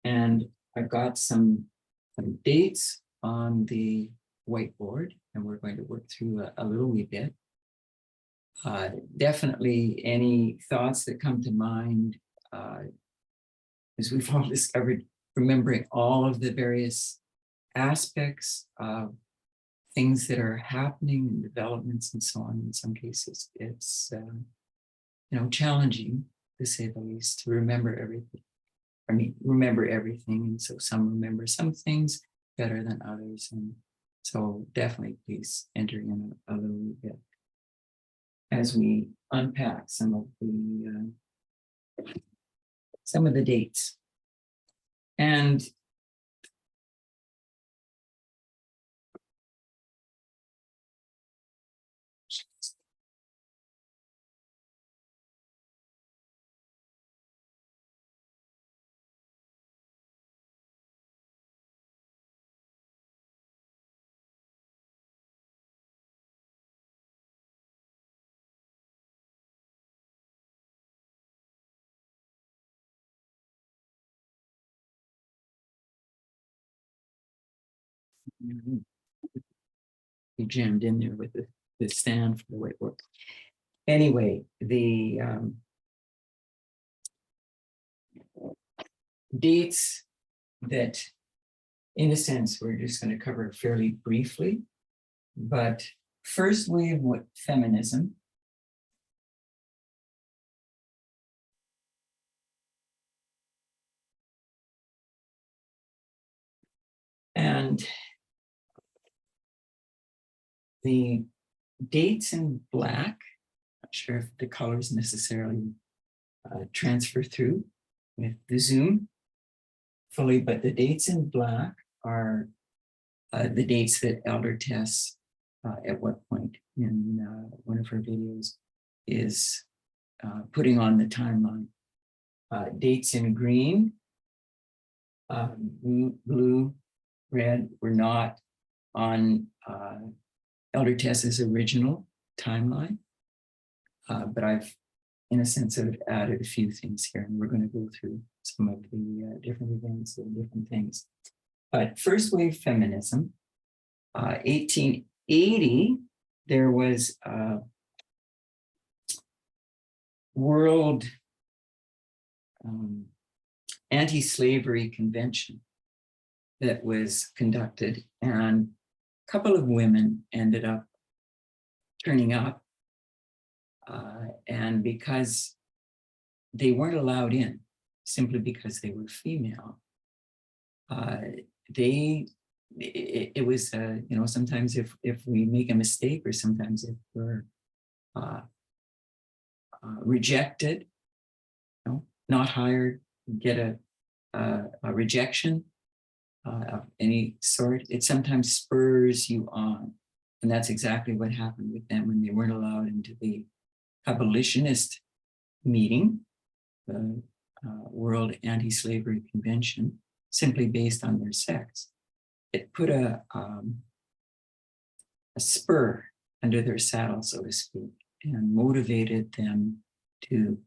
And I've got some dates on the whiteboard, and we're going to work through a little wee bit. Definitely any thoughts that come to mind, as we've all discovered, remembering all of the various aspects of things that are happening and developments and so on. In some cases, it's challenging, to say the least, to remember everything. Remember everything. And so some remember some things better than others. And so definitely please enter in a little bit as we unpack some of the dates. And he jammed in there with the stand for the whiteboard. Anyway, the dates that, in a sense, we're just going to cover fairly briefly. But first wave with feminism. And the dates in black, not sure if the colors necessarily transfer through with the Zoom fully, but the dates in black are the dates that Elder Tess, at what point in one of her videos, is putting on the timeline. Dates in green, blue, red were not on Elder Tess's original timeline, but I've, in a sense, sort of added a few things here, and we're going to go through some of the different events and different things. But first wave feminism, 1880, there was a world anti-slavery convention that was conducted, and a couple of women ended up turning up, and because they weren't allowed in, simply because they were female, it was sometimes if we make a mistake, or sometimes if we're rejected, not hired, get a rejection of any sort, it sometimes spurs you on. And that's exactly what happened with them when they weren't allowed into the abolitionist meeting, the World Anti-Slavery Convention, simply based on their sex. It put a spur under their saddle, so to speak, and motivated them to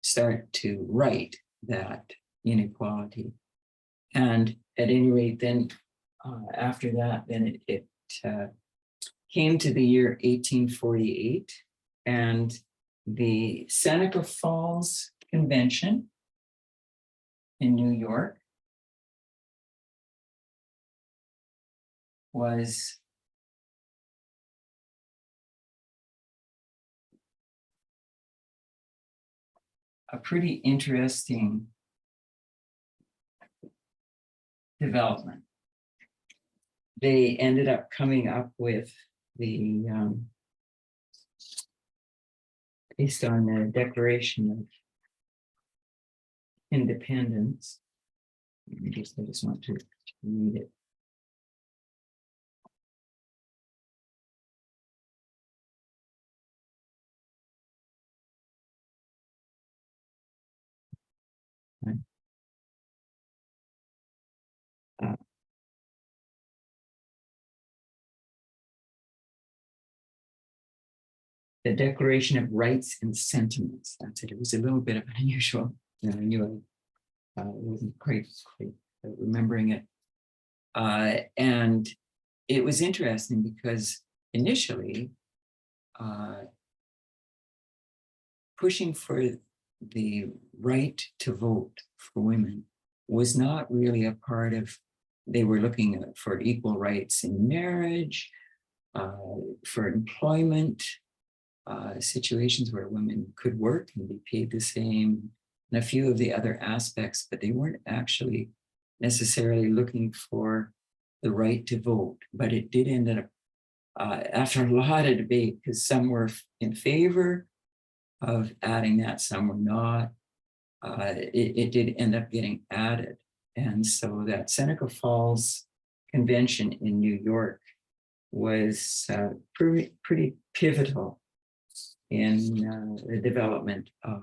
start to right that inequality. And at any rate, then after that, then it came to the year 1848, and the Seneca Falls Convention in New York was a pretty interesting development. They ended up coming up with the, based on the Declaration of Independence, I just want to read it. The Declaration of Rights and Sentiments. That's it. It was a little bit of an unusual. I knew I wasn't quite remembering it. And it was interesting because initially, pushing for the right to vote for women was not really a part of, they were looking for equal rights in marriage, for employment, situations where women could work and be paid the same, and a few of the other aspects, but they weren't actually necessarily looking for the right to vote. But it did end up, after a lot of debate, because some were in favor of adding that, some were not, it did end up getting added. And so that Seneca Falls Convention in New York was pretty pivotal in the development of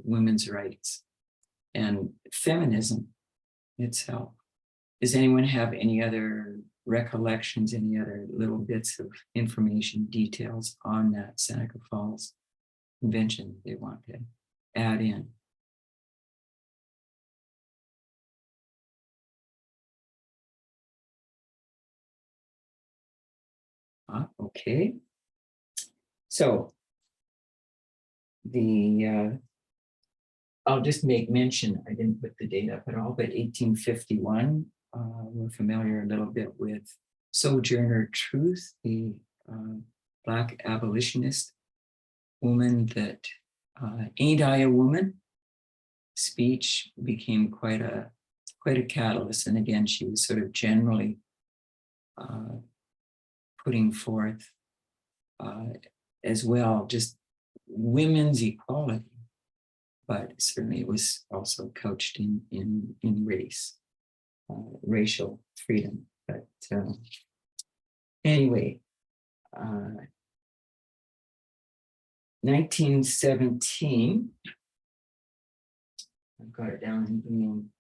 women's rights and feminism itself. Does anyone have any other recollections, any other little bits of information, details on that Seneca Falls Convention they want to add in? Okay. So I'll just make mention, I didn't put the date up at all, but 1851, we're familiar a little bit with Sojourner Truth, the Black abolitionist woman that Ain't I a Woman speech became quite a catalyst. And again, she was sort of generally putting forth as well, just women's equality, but certainly it was also couched in race, racial freedom. But anyway, 1917, I've got it down in green,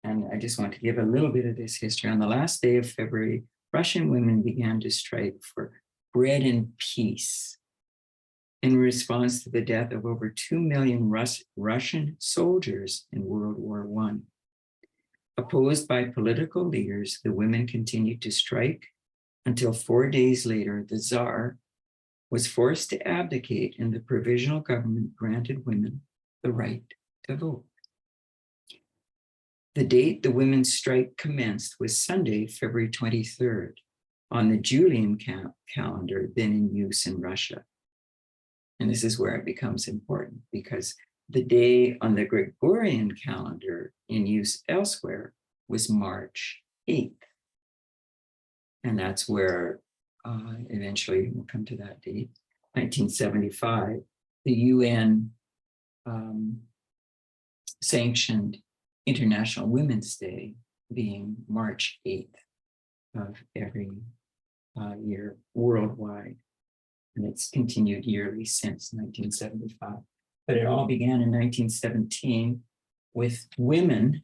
and I just want to give a little bit of this history. On the last day of February, Russian women began to strike for bread and peace in response to the death of over 2 million Russian soldiers in World War I. Opposed by political leaders, the women continued to strike until 4 days later, the Tsar was forced to abdicate and the provisional government granted women the right to vote. The date the women's strike commenced was Sunday, February 23rd, on the Julian calendar then in use in Russia. And this is where it becomes important, because the day on the Gregorian calendar in use elsewhere was March 8th. And that's where eventually we'll come to that date, 1975, the UN sanctioned International Women's Day being March 8th of every year worldwide. And it's continued yearly since 1975. But it all began in 1917 with women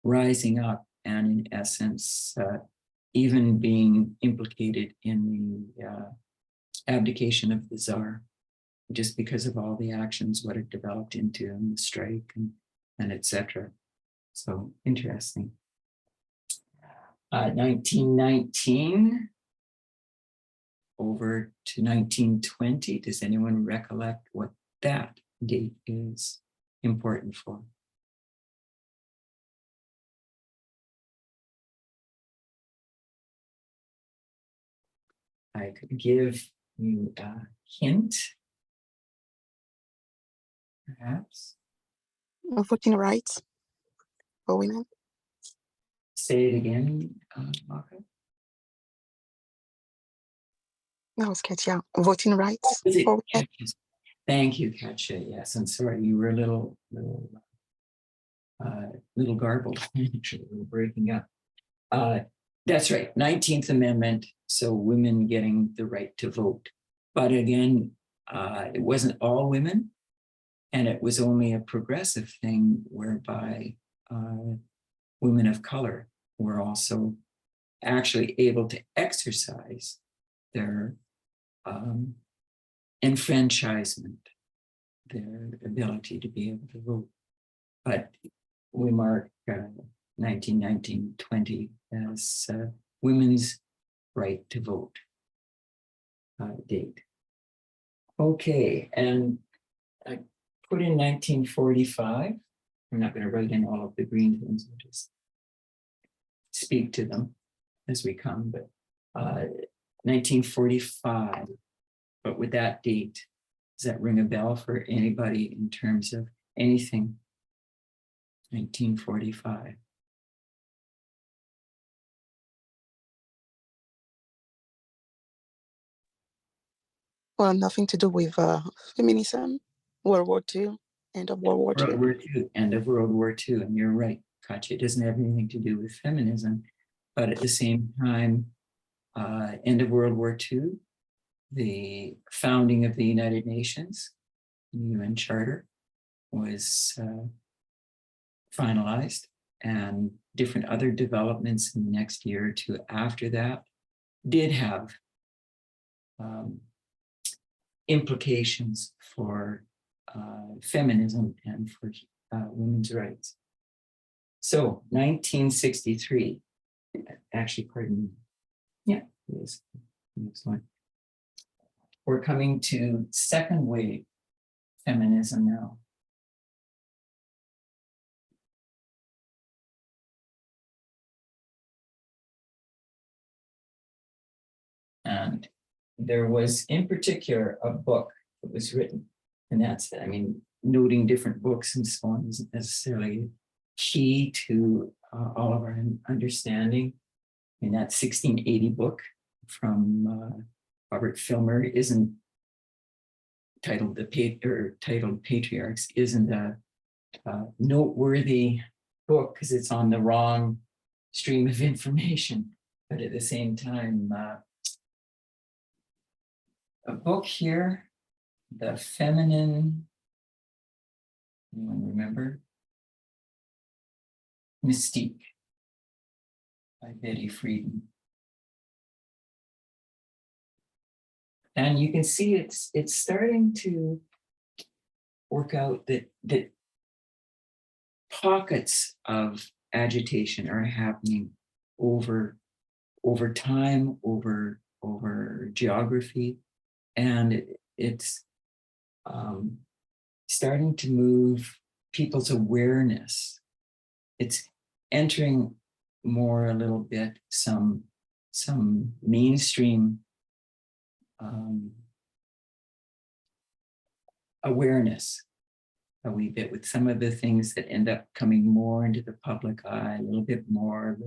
rising up and in essence, even being implicated in the abdication of the Tsar, just because of all the actions, what it developed into and the strike and etc. So interesting. 1919 over to 1920. Does anyone recollect what that date is important for? I could give you a hint, perhaps. Voting rights for women. Say it again, Maka. That was Katia. Voting rights for women. Thank you, Katja. Yes, I'm sorry, you were a little little garbled, actually, we're breaking up. That's right, 19th Amendment, so women getting the right to vote. But again, it wasn't all women, and it was only a progressive thing whereby women of color were also actually able to exercise their enfranchisement, their ability to be able to vote. But we mark 1920 as women's right to vote date. Okay, and I put in 1945. I'm not going to write in all of the green things, I'll just speak to them as we come, but 1945, but with that date, does that ring a bell for anybody in terms of anything? 1945. Well, nothing to do with feminism, World War II, end of World War II. World War II, end of World War II, and you're right, Katya, it doesn't have anything to do with feminism, but at the same time, end of World War II, the founding of the United Nations, the UN Charter, was finalized, and different other developments in the next year or two after that did have implications for feminism and for women's rights. So 1963, actually, pardon me. Yeah, it is. Next one. We're coming to second wave feminism now. And there was in particular a book that was written, and that's, I mean, noting different books and so on isn't necessarily key to all of our understanding. I mean, that 1680 book from Robert Filmer isn't titled titled Patriarchs, isn't a noteworthy book because it's on the wrong stream of information, but at the same time, a book here, The Feminine, anyone remember? Mystique by Betty Friedan. And you can see it's starting to work out that pockets of agitation are happening over time, over geography, and it's starting to move people's awareness. It's entering more a little bit some mainstream awareness a wee bit with some of the things that end up coming more into the public eye, a little bit more.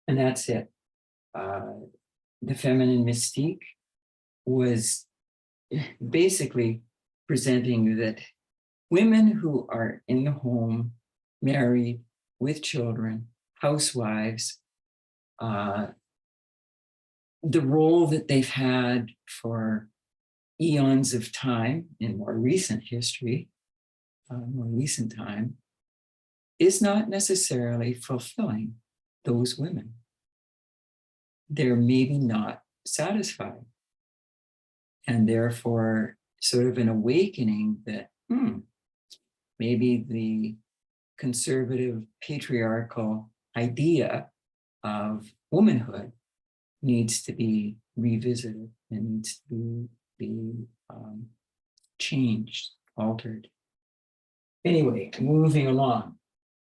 And that's it. The Feminine Mystique was basically presenting that women who are in the home, married, with children, housewives, the role that they've had for eons of time in more recent history, more recent time, is not necessarily fulfilling those women. They're maybe not satisfied. And therefore, sort of an awakening that maybe the conservative patriarchal idea of womanhood needs to be revisited and needs to be changed, altered. Anyway, moving along,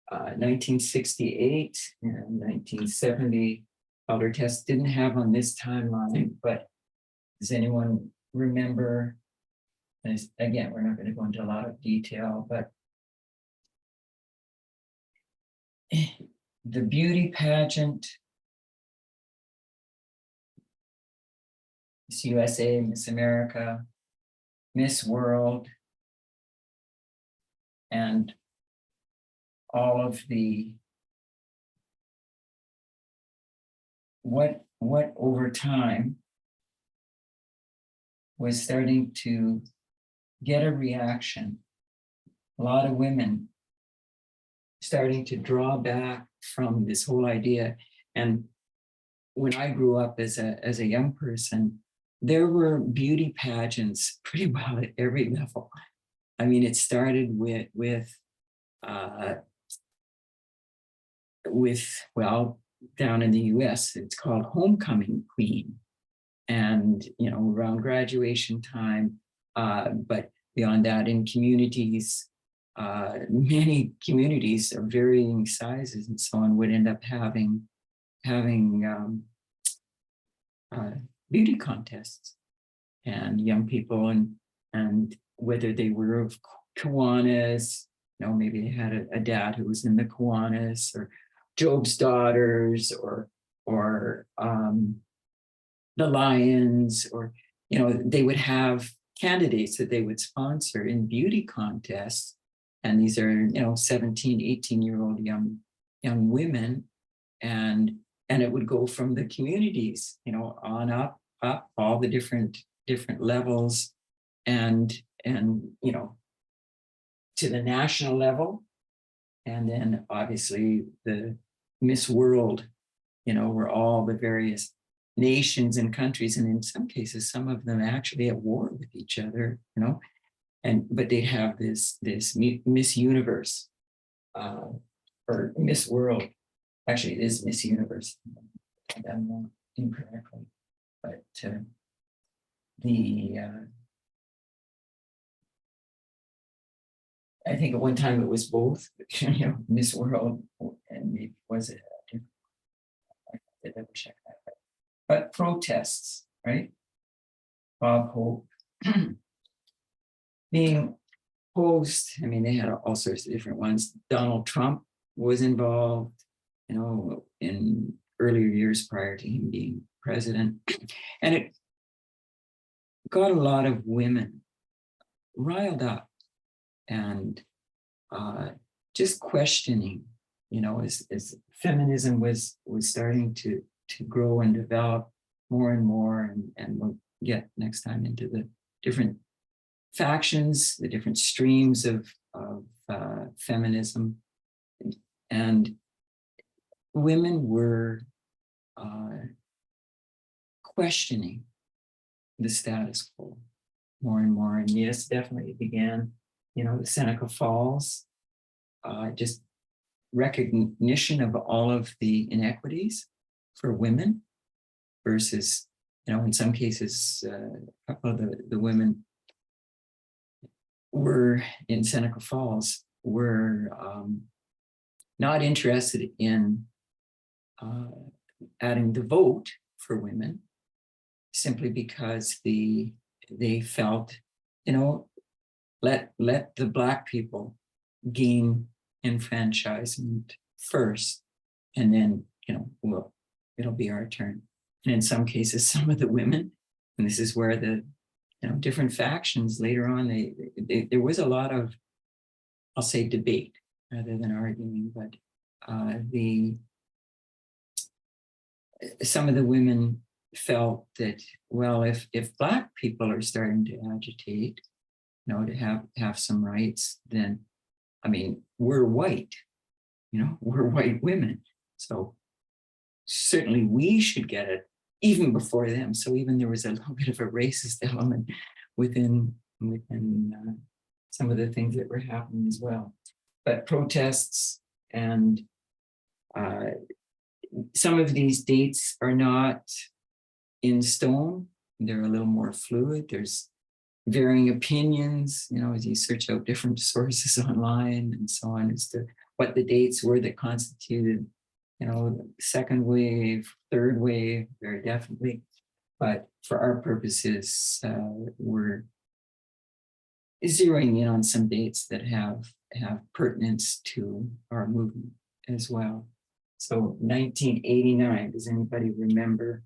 1968 and 1970, Elder Tess didn't have on this timeline, but does anyone remember? And again, we're not going to go into a lot of detail, but the beauty pageant, Miss USA, Miss America, Miss World, and all of the what over time was starting to get a reaction. A lot of women starting to draw back from this whole idea. And when I grew up as a young person, there were beauty pageants pretty well at every level. I mean, it started with well, down in the US, it's called Homecoming Queen. And, you know, around graduation time, but beyond that, in communities, many communities of varying sizes and so on would end up having beauty contests, and young people, and whether they were of Kiwanis, you know, maybe they had a dad who was in the Kiwanis, or Job's Daughters, or the Lions, or, you know, they would have candidates that they would sponsor in beauty contests. And these are, you know, 17, 18-year-old young women. And it would go from the communities, you know, on up, all the different levels, and, you know, to the national level. And then obviously the Miss World, you know, where all the various nations and countries, and in some cases, some of them actually at war with each other, you know, but they'd have this Miss Universe, or Miss World. Actually, it is Miss Universe. I'm not incorrectly, but I think at one time it was both, you know, Miss World, and maybe was it? I have to double check that. But protests, right? Bob Hope being posed. I mean, they had all sorts of different ones. Donald Trump was involved, you know, in earlier years prior to him being president. And it got a lot of women riled up and just questioning, you know, as feminism was starting to grow and develop more and more, and we'll get next time into the different factions, the different streams of feminism. And women were questioning the status quo more and more. And yes, definitely it began, you know, the Seneca Falls, just recognition of all of the inequities for women versus, you know, in some cases, a couple of the women were in Seneca Falls were not interested in adding the vote for women, simply because they felt, you know, let the Black people gain enfranchisement first, and then, you know, it'll be our turn. And in some cases, some of the women, and this is where the, you know, different factions later on, there was a lot of, I'll say, debate rather than arguing, but some of the women felt that, well, if Black people are starting to agitate, you know, to have some rights, then, I mean, we're white, you know, we're white women, so certainly we should get it even before them. So even there was a little bit of a racist element within some of the things that were happening as well. But protests, and some of these dates are not in stone. They're a little more fluid. There's varying opinions, you know, as you search out different sources online and so on, as to what the dates were that constituted, you know, the second wave, third wave, very definitely. But for our purposes, we're zeroing in on some dates that have pertinence to our movement as well. So 1989, does anybody remember?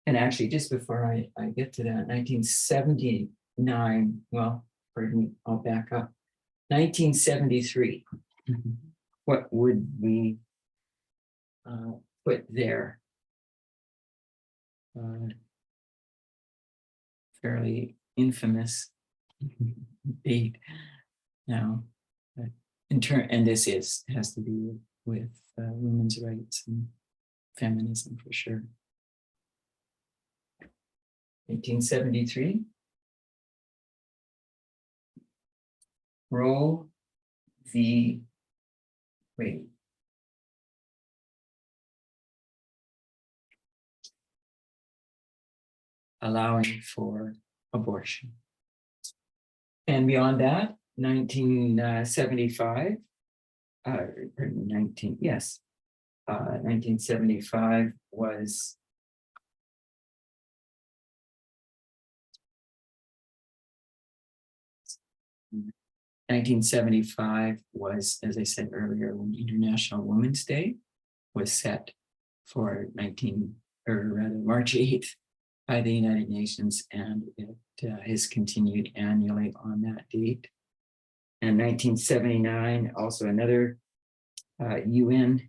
And actually, just before I get to that, 1979, well, pardon me, I'll back up. 1973. What would we put there? Fairly infamous date now. And this has to do with women's rights and feminism for sure. 1873. Roe v. Wade. Allowing for abortion. And beyond that, 1975, 1975 was as I said earlier, when International Women's Day was set for March 8th by the United Nations, and it is continued annually on that date. And 1979, also another UN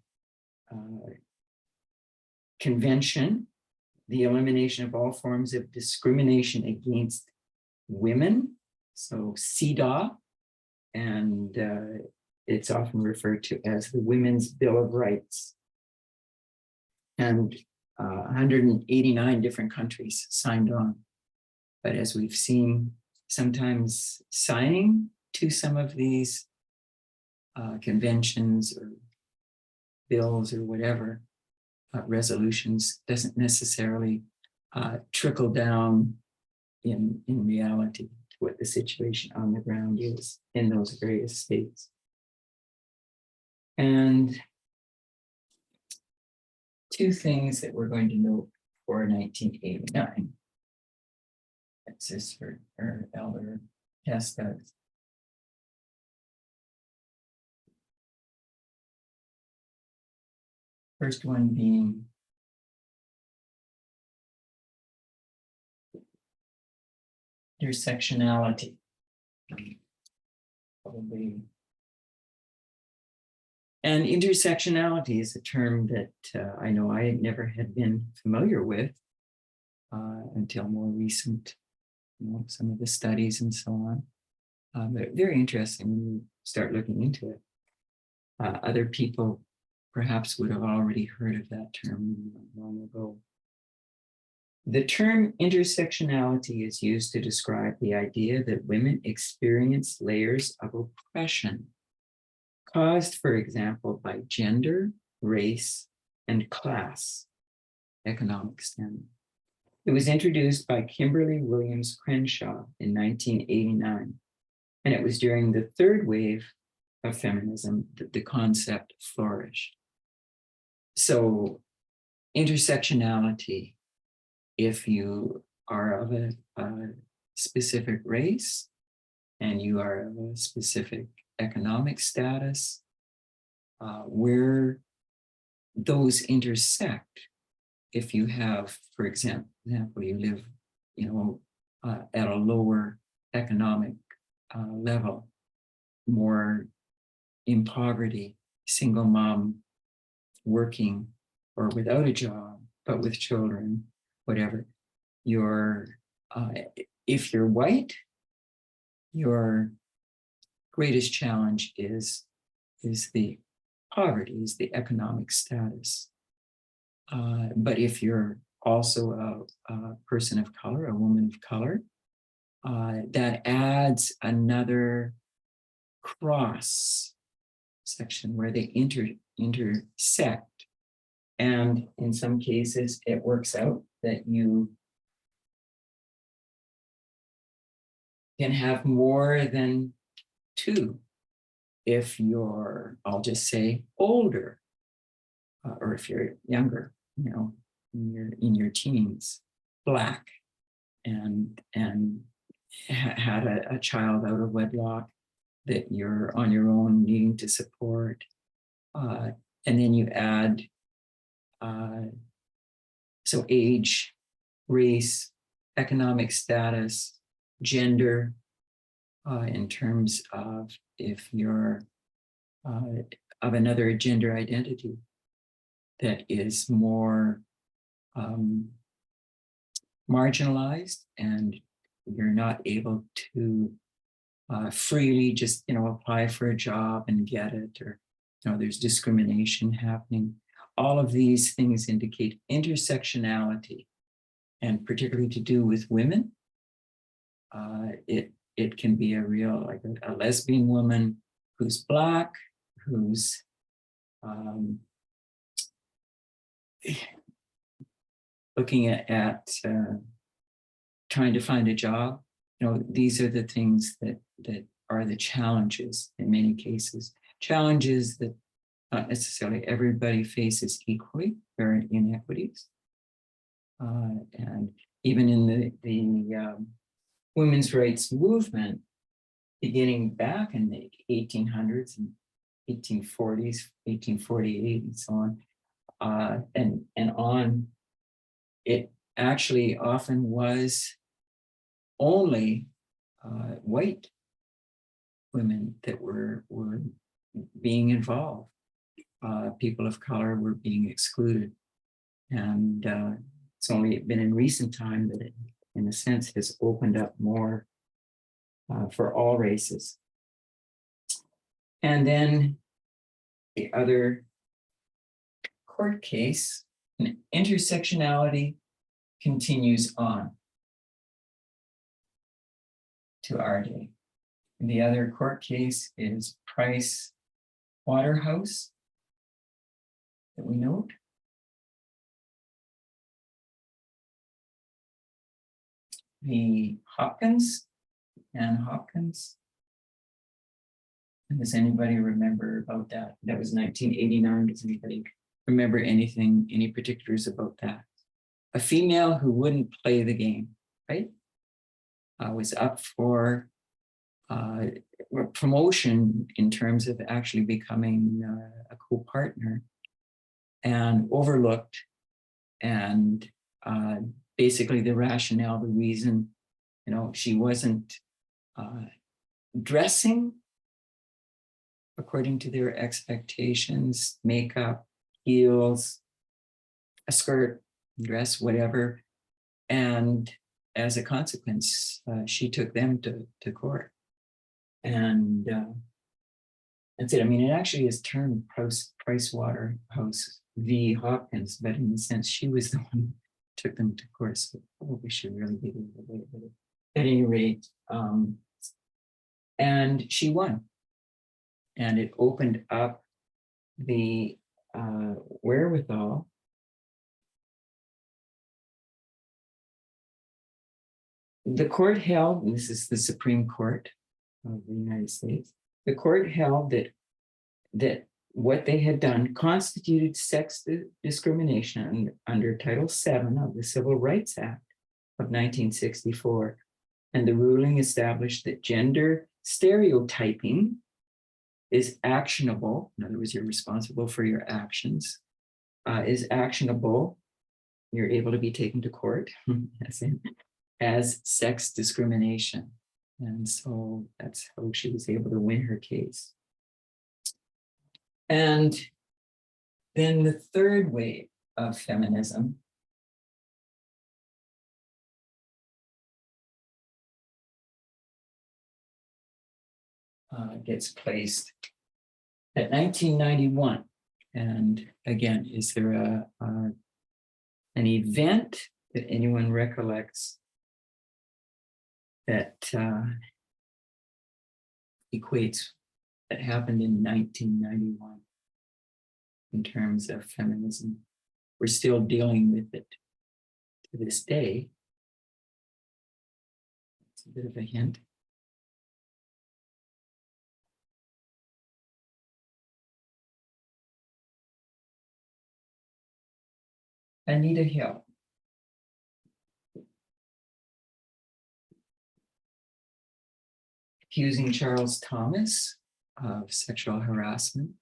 convention, the elimination of all forms of discrimination against women, so CEDAW, and it's often referred to as the Women's Bill of Rights. And 189 different countries signed on. But as we've seen, sometimes signing to some of these conventions or bills or whatever, resolutions, doesn't necessarily trickle down in reality to what the situation on the ground is in those various states. And two things that we're going to note for 1989. That's this for our elder Testas. First one being intersectionality. Probably. And intersectionality is a term that I know I never had been familiar with until more recent, some of the studies and so on. But very interesting when you start looking into it. Other people perhaps would have already heard of that term long ago. The term intersectionality is used to describe the idea that women experience layers of oppression caused, for example, by gender, race, and class, economic standing. It was introduced by Kimberly Williams Crenshaw in 1989, and it was during the third wave of feminism that the concept flourished. So intersectionality, if you are of a specific race and you are of a specific economic status, where those intersect, if you have, for example, you live, at a lower economic level, more in poverty, single mom, working or without a job, but with children, whatever, if you're white, your greatest challenge is the poverty, is the economic status. But if you're also a person of color, a woman of color, that adds another cross section where they intersect. And in some cases, it works out that you can have more than two if you're, I'll just say, older, or if you're younger, in your teens, Black, and had a child out of wedlock that you're on your own needing to support, and then you add so age, race, economic status, gender, in terms of if you're of another gender identity that is more marginalized, and you're not able to freely just, apply for a job and get it, or, there's discrimination happening. All of these things indicate intersectionality, and particularly to do with women. It can be a real, like a lesbian woman who's Black, who's looking at trying to find a job. These are the things that are the challenges in many cases. Challenges that not necessarily everybody faces equally. There are inequities. And even in the women's rights movement, beginning back in the 1800s and 1840s, 1848 and so on, and on, it actually often was only white women that were being involved. People of color were being excluded. And it's only been in recent time that it, in a sense, has opened up more for all races. And then the other court case, intersectionality continues on to our day. And the other court case is Price Waterhouse that we note. The Hopkins and Hopkins. Does anybody remember about that? That was 1989. Does anybody remember anything, any particulars about that? A female who wouldn't play the game, right? Was up for promotion in terms of actually becoming a co-partner, and overlooked, and basically the rationale, the reason, she wasn't dressing according to their expectations, makeup, heels, a skirt, dress, whatever. And as a consequence, she took them to court. And that's it. I mean, it actually is termed Price Waterhouse v. Hopkins, but in a sense, she was the one who took them to court. So we should really be able to wait. But at any rate, and she won. And it opened up the wherewithal the court held, and this is the Supreme Court of the United States, the court held that what they had done constituted sex discrimination under Title VII of the Civil Rights Act of 1964. And the ruling established that gender stereotyping is actionable. In other words, you're responsible for your actions, is actionable. You're able to be taken to court as sex discrimination. And so that's how she was able to win her case. And then the third wave of feminism gets placed at 1991. And again, is there an event that anyone recollects that equates that happened in 1991 in terms of feminism? We're still dealing with it to this day. It's a bit of a hint. Anita Hill. Accusing Charles Thomas of sexual harassment,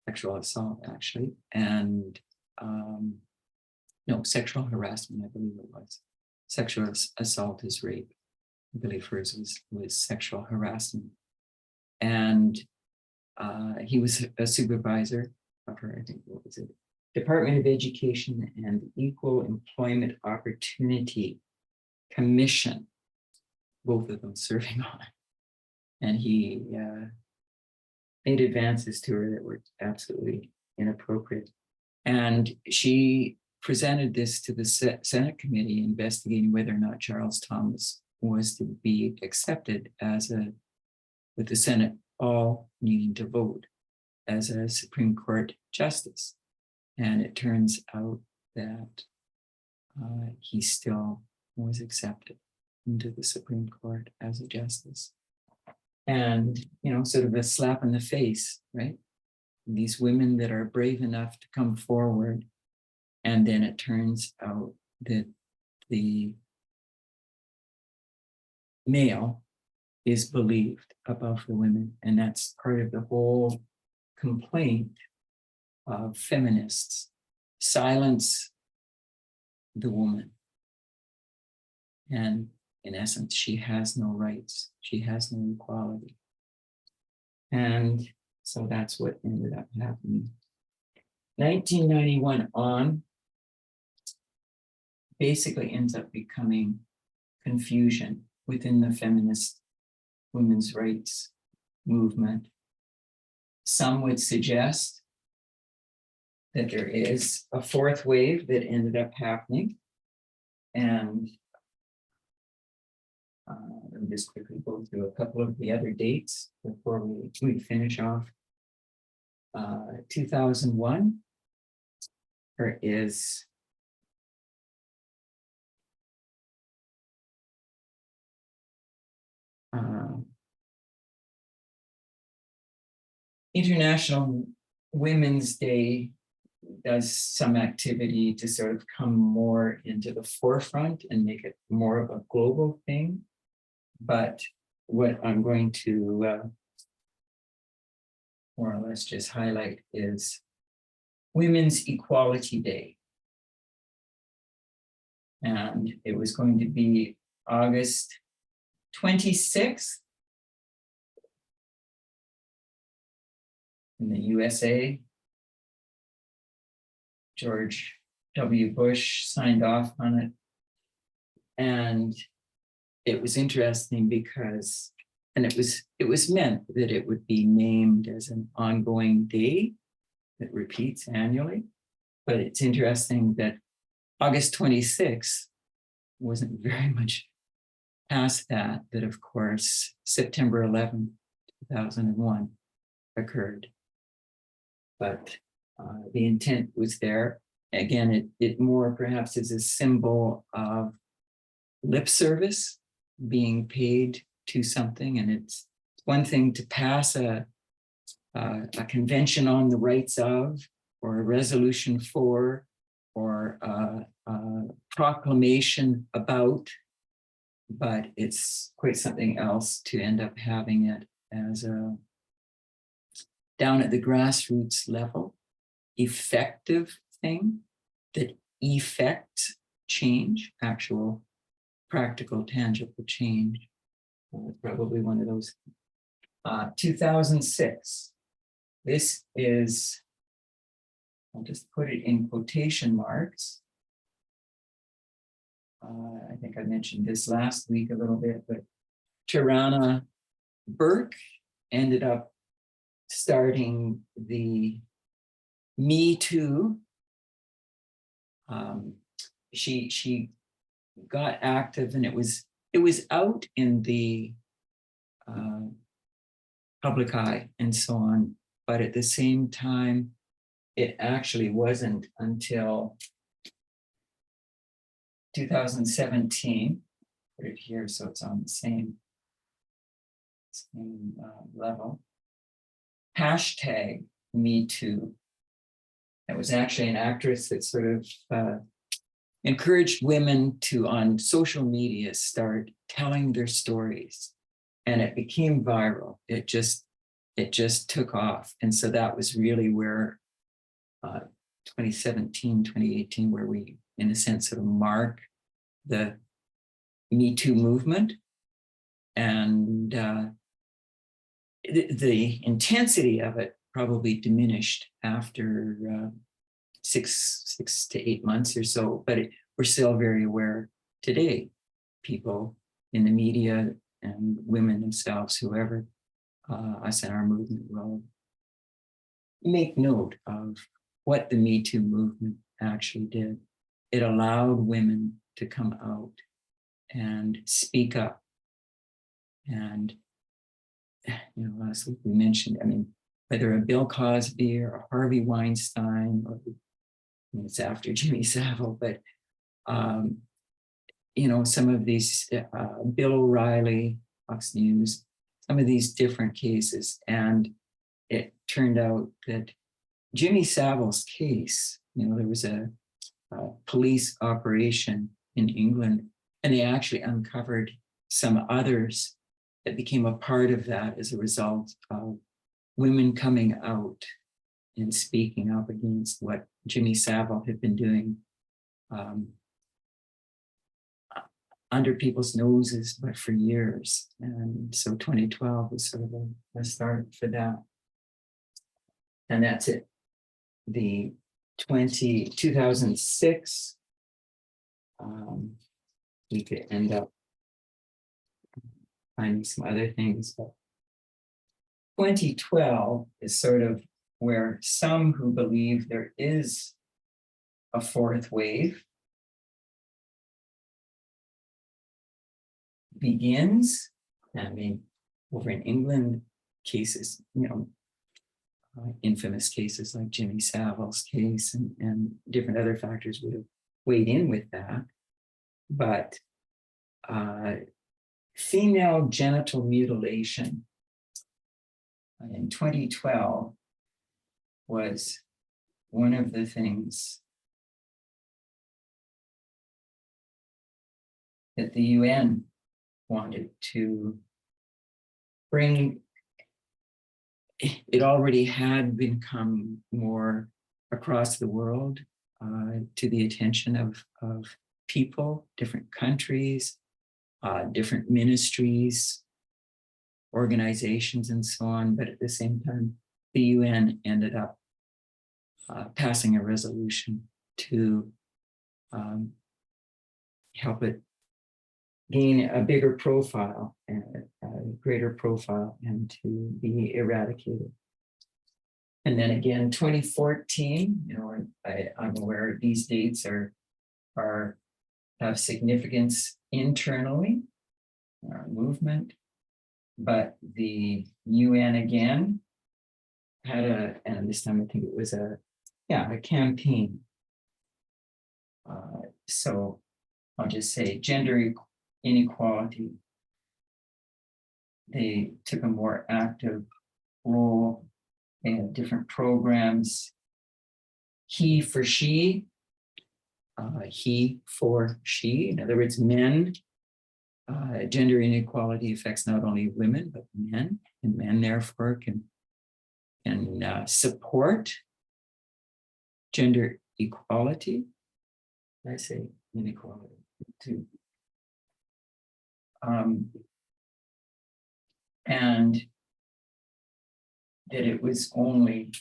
sexual assault actually, and no, sexual harassment, I believe it was. Sexual assault is rape. I believe hers was sexual harassment. And he was a supervisor of her, I think, what was it? Department of Education and Equal Employment Opportunity Commission, both of them serving on it. And he made advances to her that were absolutely inappropriate. And she presented this to the Senate committee investigating whether or not Charles Thomas was to be accepted as with the Senate all needing to vote as a Supreme Court justice. And it turns out that he still was accepted into the Supreme Court as a justice. And, you know, sort of a slap in the face, right? These women that are brave enough to come forward. And then it turns out that the male is believed above the women. And that's part of the whole complaint of feminists. Silence the woman. And in essence, she has no rights. She has no equality. And so that's what ended up happening. 1991 on basically ends up becoming confusion within the feminist women's rights movement. Some would suggest that there is a fourth wave that ended up happening. And let me just quickly go through a couple of the other dates before we finish off. 2001, there is International Women's Day does some activity to sort of come more into the forefront and make it more of a global thing. But what I'm going to more or less just highlight is Women's Equality Day. And it was going to be August 26th in the USA. George W. Bush signed off on it. And it was interesting because, and it was meant that it would be named as an ongoing day that repeats annually. But it's interesting that August 26th wasn't very much past that of course, September 11th, 2001 occurred. But the intent was there. Again, it more perhaps is a symbol of lip service being paid to something. And it's one thing to pass a convention on the rights of, or a resolution for, or a proclamation about, but it's quite something else to end up having it as a down at the grassroots level, effective thing that effects change, actual, practical, tangible change. Probably one of those. 2006. This is, I'll just put it in quotation marks. I think I mentioned this last week a little bit, but Tarana Burke ended up starting the Me Too. She got active, and it was out in the public eye and so on, but at the same time, it actually wasn't until 2017. Put it here so it's on the same level. Hashtag Me Too. It was actually an actress that sort of encouraged women to, on social media, start telling their stories. And it became viral. It just took off. And so that was really where 2017, 2018, where we, in a sense, sort of mark the Me Too movement. And the intensity of it probably diminished after 6 to 8 months or so, but we're still very aware today. People in the media and women themselves, whoever, us in our movement will make note of what the Me Too movement actually did. It allowed women to come out and speak up. And, last week we mentioned, whether a Bill Cosby or a Harvey Weinstein, or it's after Jimmy Savile, but, some of these, Bill O'Reilly, Fox News, some of these different cases. And it turned out that Jimmy Savile's case, there was a police operation in England, and they actually uncovered some others that became a part of that as a result of women coming out and speaking up against what Jimmy Savile had been doing under people's noses, but for years. And so 2012 was sort of a start for that. And that's it. The 2006, we could end up finding some other things, but 2012 is sort of where some who believe there is a fourth wave begins. Over in England, cases, infamous cases like Jimmy Savile's case and different other factors would have weighed in with that. But female genital mutilation in 2012 was one of the things that the UN wanted to bring. It already had become more across the world to the attention of people, different countries, different ministries, organizations, and so on. But at the same time, the UN ended up passing a resolution to help it gain a bigger profile and a greater profile and to be eradicated. And then again, 2014, I'm aware these dates have significance internally in our movement, but the UN again had and this time I think it was a campaign. So I'll just say gender inequality. They took a more active role. They had different programs. He for she. In other words, men. Gender inequality affects not only women, but men, and men therefore can support gender equality. I say inequality too. And that it was only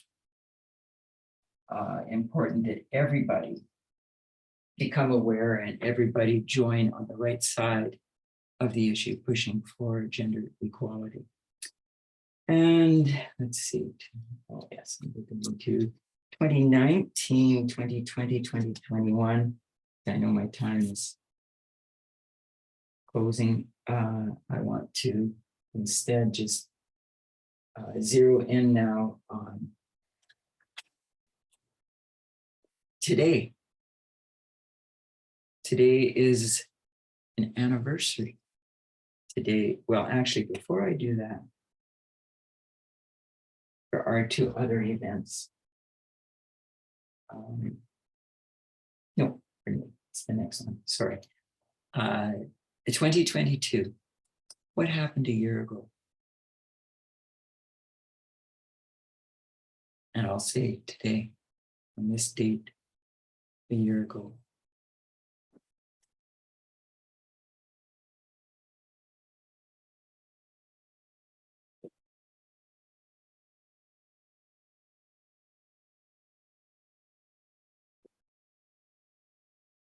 important that everybody become aware and everybody join on the right side of the issue, pushing for gender equality. And let's see, oh yes, I'm looking to 2019, 2020, 2021. I know my time is closing. I want to instead just zero in now on today. Today is an anniversary. Today, well, actually, before I do that, there are two other events. No, it's the next one, sorry. 2022, what happened a year ago? And I'll say today, on this date, a year ago.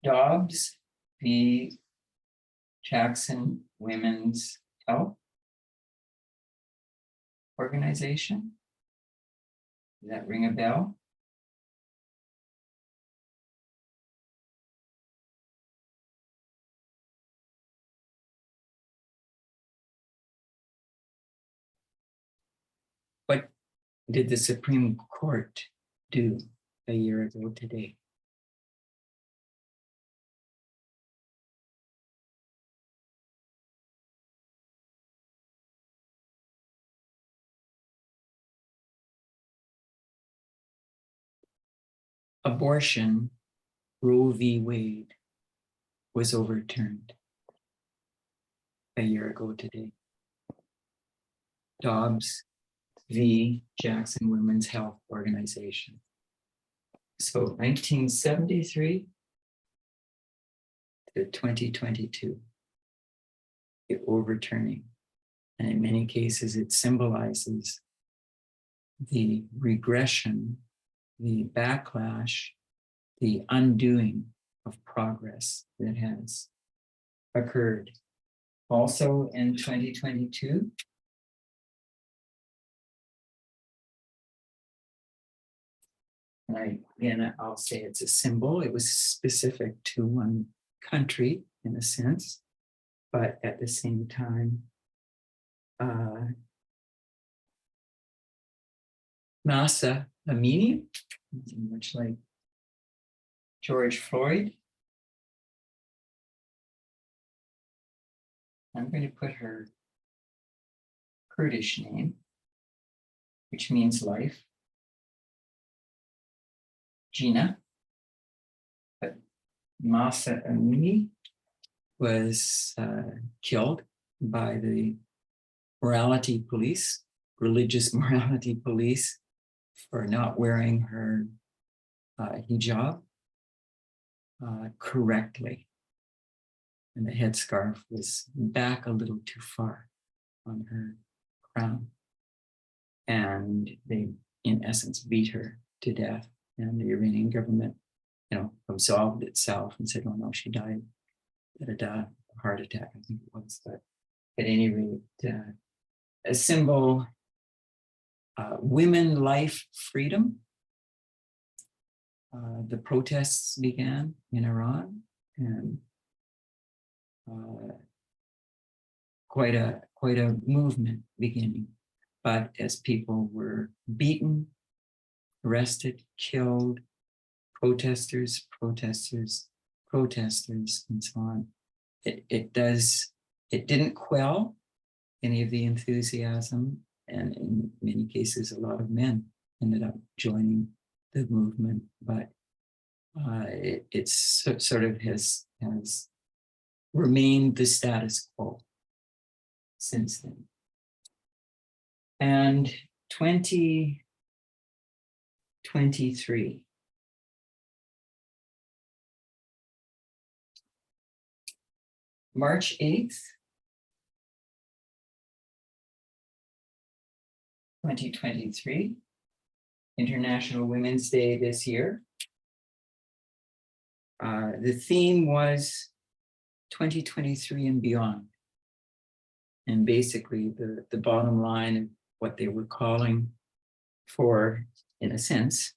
Dobbs v. Jackson Women's Health Organization. Does that ring a bell? What did the Supreme Court do a year ago today? Abortion, Roe v. Wade, was overturned a year ago today. Dobbs v. Jackson Women's Health Organization. So 1973 to 2022, the overturning. And in many cases, it symbolizes the regression, the backlash, the undoing of progress that has occurred. Also in 2022, and I'll say it's a symbol. It was specific to one country in a sense, but at the same time, Mahsa Amini, much like George Floyd. I'm going to put her Kurdish name, which means life, Gina. But Mahsa Amini was killed by the morality police, religious morality police, for not wearing her hijab correctly. And the headscarf was back a little too far on her crown. And they, in essence, beat her to death. And the Iranian government, absolved itself and said, oh no, she died at a heart attack, I think it was. But at any rate, a symbol, women, life, freedom. The protests began in Iran, and quite a movement beginning. But as people were beaten, arrested, killed, protesters, and so on, it didn't quell any of the enthusiasm, and in many cases, a lot of men ended up joining the movement. But it sort of has remained the status quo since then. And 2023. March 8th, 2023, International Women's Day this year. The theme was 2023 and beyond. And basically the bottom line of what they were calling for, in a sense,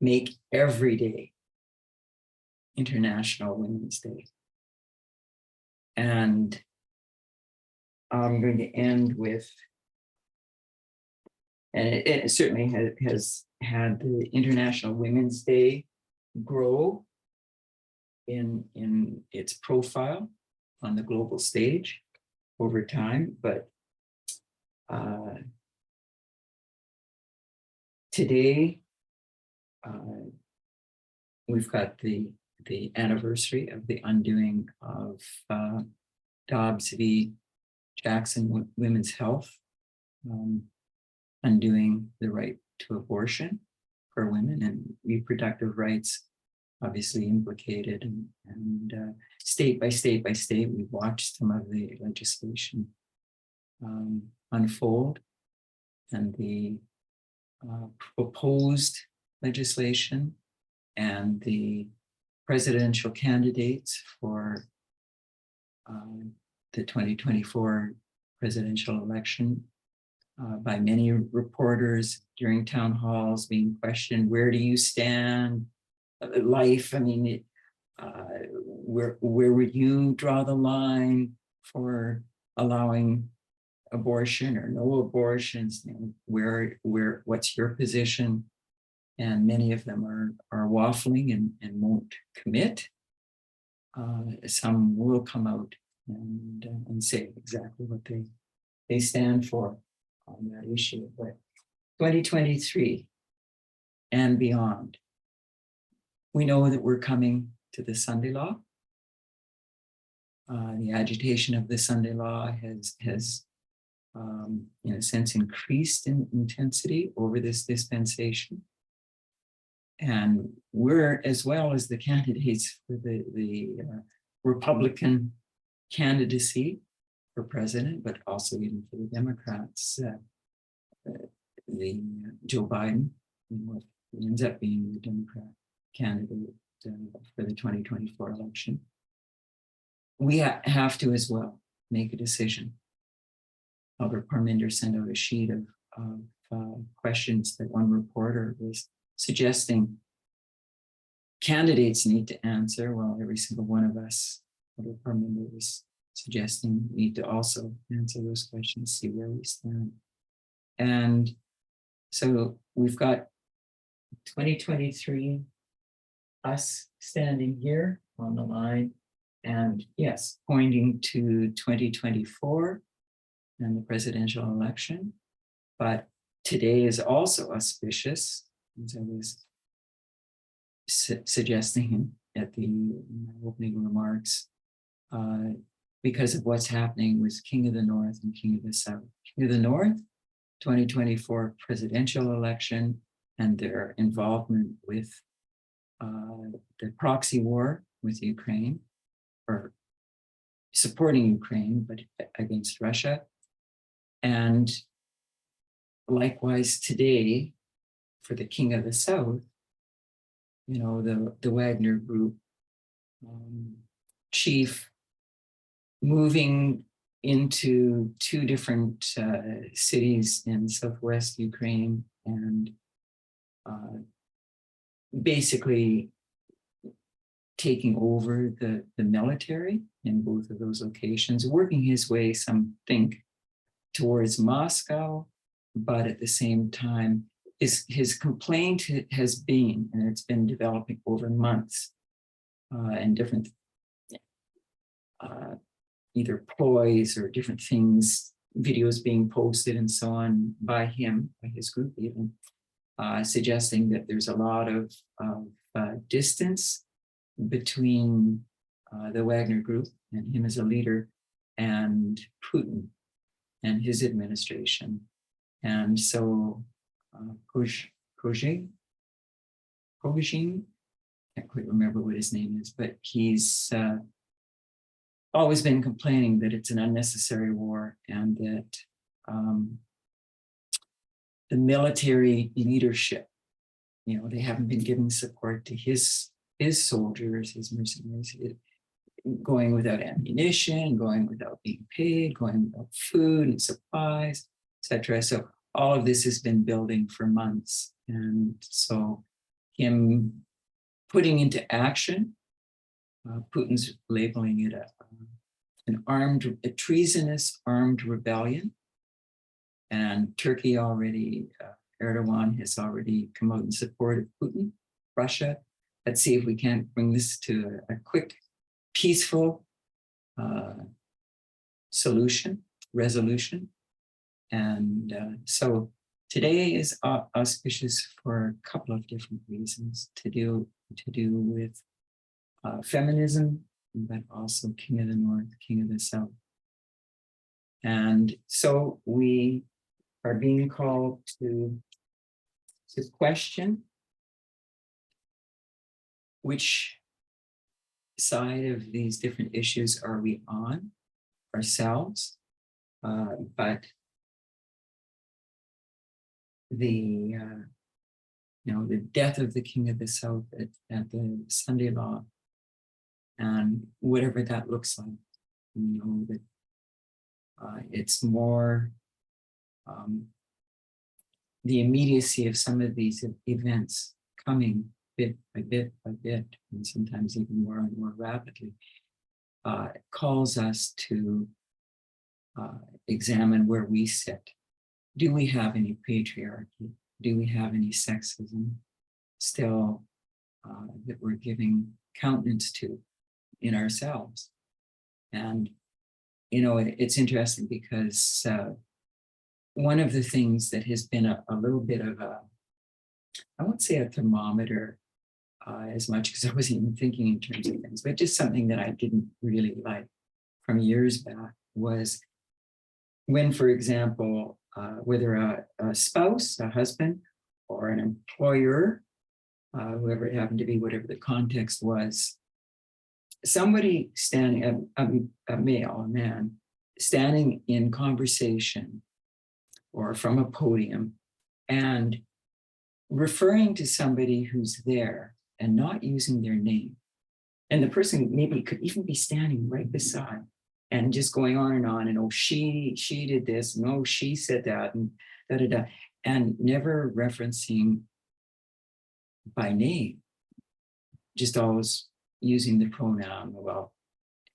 make every day International Women's Day. And I'm going to end with, and it certainly has had the International Women's Day grow in its profile on the global stage over time, but today we've got the anniversary of the undoing of Dobbs v. Jackson Women's Health, undoing the right to abortion for women, and reproductive rights obviously implicated, and state by state by state, we watched some of the legislation unfold, and the proposed legislation and the presidential candidates for the 2024 presidential election by many reporters during town halls being questioned, where do you stand? Life, I mean, where would you draw the line for allowing abortion or no abortions? What's your position? And many of them are waffling and won't commit. Some will come out and say exactly what they stand for on that issue. But 2023 and beyond, we know that we're coming to the Sunday Law. The agitation of the Sunday Law has in a sense, increased in intensity over this dispensation. And we're, as well as the candidates for the Republican candidacy for president, but also even for the Democrats, Joe Biden, what ends up being the Democrat candidate for the 2024 election. We have to as well make a decision. Albert Parminder sent out a sheet of questions that one reporter was suggesting candidates need to answer. Well, every single one of us, Albert Parminder was suggesting, need to also answer those questions, see where we stand. And so we've got 2023, us standing here on the line, and yes, pointing to 2024 and the presidential election. But today is also auspicious, as I was suggesting at my opening remarks, because of what's happening with King of the North and King of the South. King of the North, 2024 presidential election, and their involvement with the proxy war with Ukraine, or supporting Ukraine, but against Russia. And likewise today, for the King of the South, you know, the Wagner Group chief moving into two different cities in southwest Ukraine, and basically taking over the military in both of those locations, working his way, some think, towards Moscow, but at the same time, his complaint has been, and it's been developing over months, and different either ploys or different things, videos being posted and so on by him, by his group even, suggesting that there's a lot of distance between the Wagner Group and him as a leader and Putin and his administration. And so Prigozhin, can't quite remember what his name is, but he's always been complaining that it's an unnecessary war, and that the military leadership, you know, they haven't been giving support to his soldiers, his mercenaries, going without ammunition, going without being paid, going without food and supplies, etc. So all of this has been building for months. And so him putting into action, Putin's labeling it a treasonous armed rebellion. And Turkey already, Erdogan has already come out in support of Putin. Russia, let's see if we can't bring this to a quick, peaceful resolution. And so today is auspicious for a couple of different reasons, to do with feminism, but also King of the North, King of the South. And so we are being called to question which side of these different issues are we on ourselves, but the death of the King of the South at the Sunday Law And whatever that looks like, you know, that it's more the immediacy of some of these events coming bit by bit by bit, and sometimes even more and more rapidly, calls us to examine where we sit. Do we have any patriarchy? Do we have any sexism still that we're giving countenance to in ourselves? And, you know, it's interesting because one of the things that has been a little bit of a, I won't say a thermometer as much because I wasn't even thinking in terms of things, but just something that I didn't really like from years back was when, for example, whether a spouse, a husband, or an employer, whoever it happened to be, whatever the context was, somebody standing, a male, a man, standing in conversation or from a podium and referring to somebody who's there and not using their name. And the person maybe could even be standing right beside and just going on, and oh, she did this, and oh, she said that, and da-da-da, and never referencing by name, just always using the pronoun, well,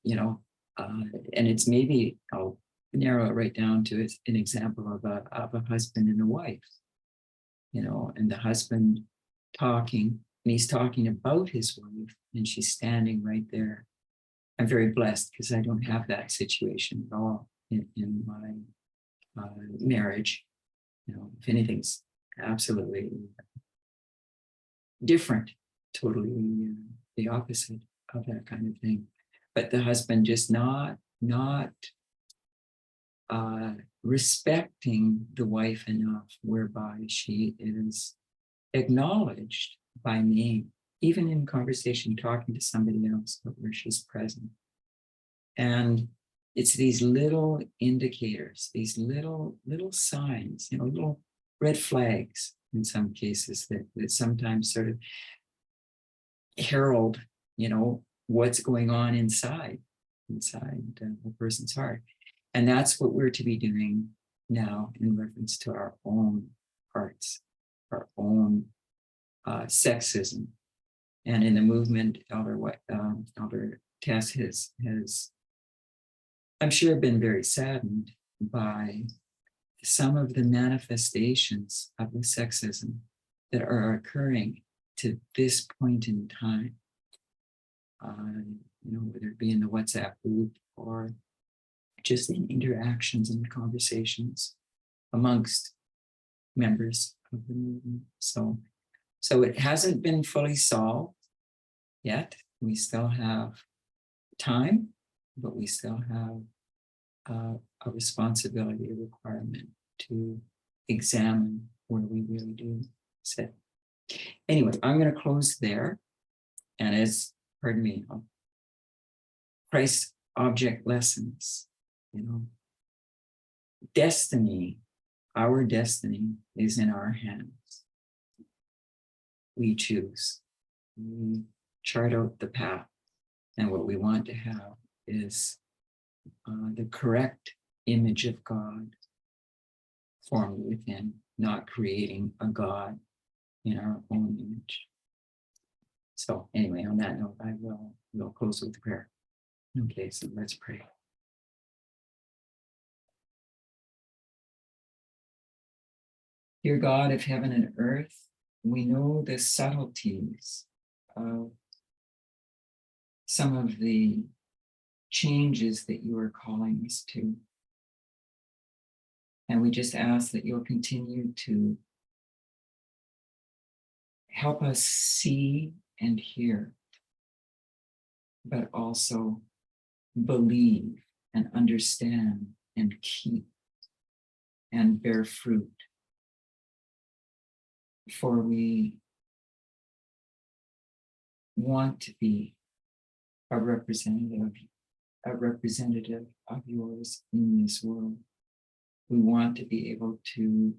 you know, and it's maybe, I'll narrow it right down to it's an example of a husband and a wife, you know, and the husband talking, and he's talking about his wife, and she's standing right there. I'm very blessed because I don't have that situation at all in my marriage. You know, if anything's absolutely different, totally the opposite of that kind of thing. But the husband just not respecting the wife enough whereby she is acknowledged by name, even in conversation, talking to somebody else, but where she's present. And it's these little indicators, these little signs, you know, little red flags in some cases that sometimes sort of herald, you know, what's going on inside the person's heart. And that's what we're to be doing now in reference to our own hearts, our own sexism. And in the movement, Elder Tess has, I'm sure, been very saddened by some of the manifestations of the sexism that are occurring to this point in time. You know, whether it be in the WhatsApp group or just in interactions and conversations amongst members of the movement. So it hasn't been fully solved yet. We still have time, but we still have a responsibility, a requirement to examine where we really do sit. Anyway, I'm going to close there. And as, pardon me, Christ object lessons, you know, destiny, our destiny is in our hands. We choose, we chart out the path. And what we want to have is the correct image of God formed within, not creating a God in our own image. So anyway, on that note, I will close with prayer. Okay, so let's pray. Dear God of heaven and earth, we know the subtleties of some of the changes that you are calling us to. And we just ask that you'll continue to help us see and hear, but also believe and understand and keep and bear fruit. For we want to be a representative of yours in this world. We want to be able to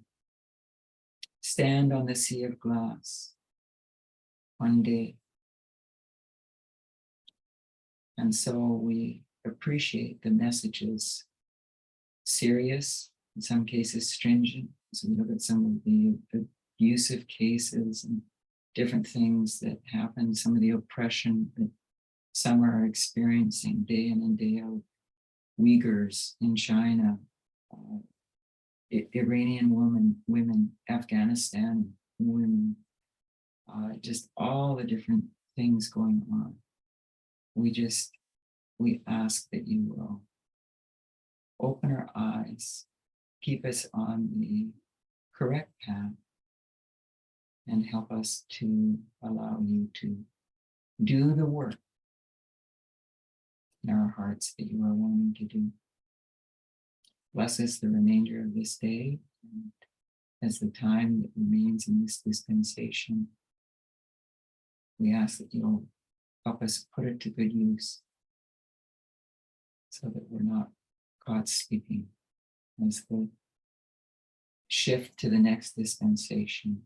stand on the sea of glass one day And so we appreciate the messages, serious, in some cases stringent. So we look at some of the abusive cases and different things that happen, some of the oppression that some are experiencing day in and day out. Uyghurs in China, Iranian women, Afghanistan women, just all the different things going on. We ask that you will open our eyes, keep us on the correct path, and help us to allow you to do the work in our hearts that you are wanting to do. Bless us the remainder of this day, and as the time that remains in this dispensation, we ask that you'll help us put it to good use so that we're not caught sleeping as the shift to the next dispensation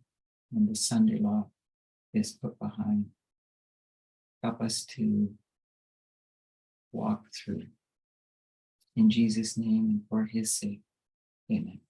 and the Sunday law is put behind. Help us to walk through. In Jesus' name and for his sake, amen.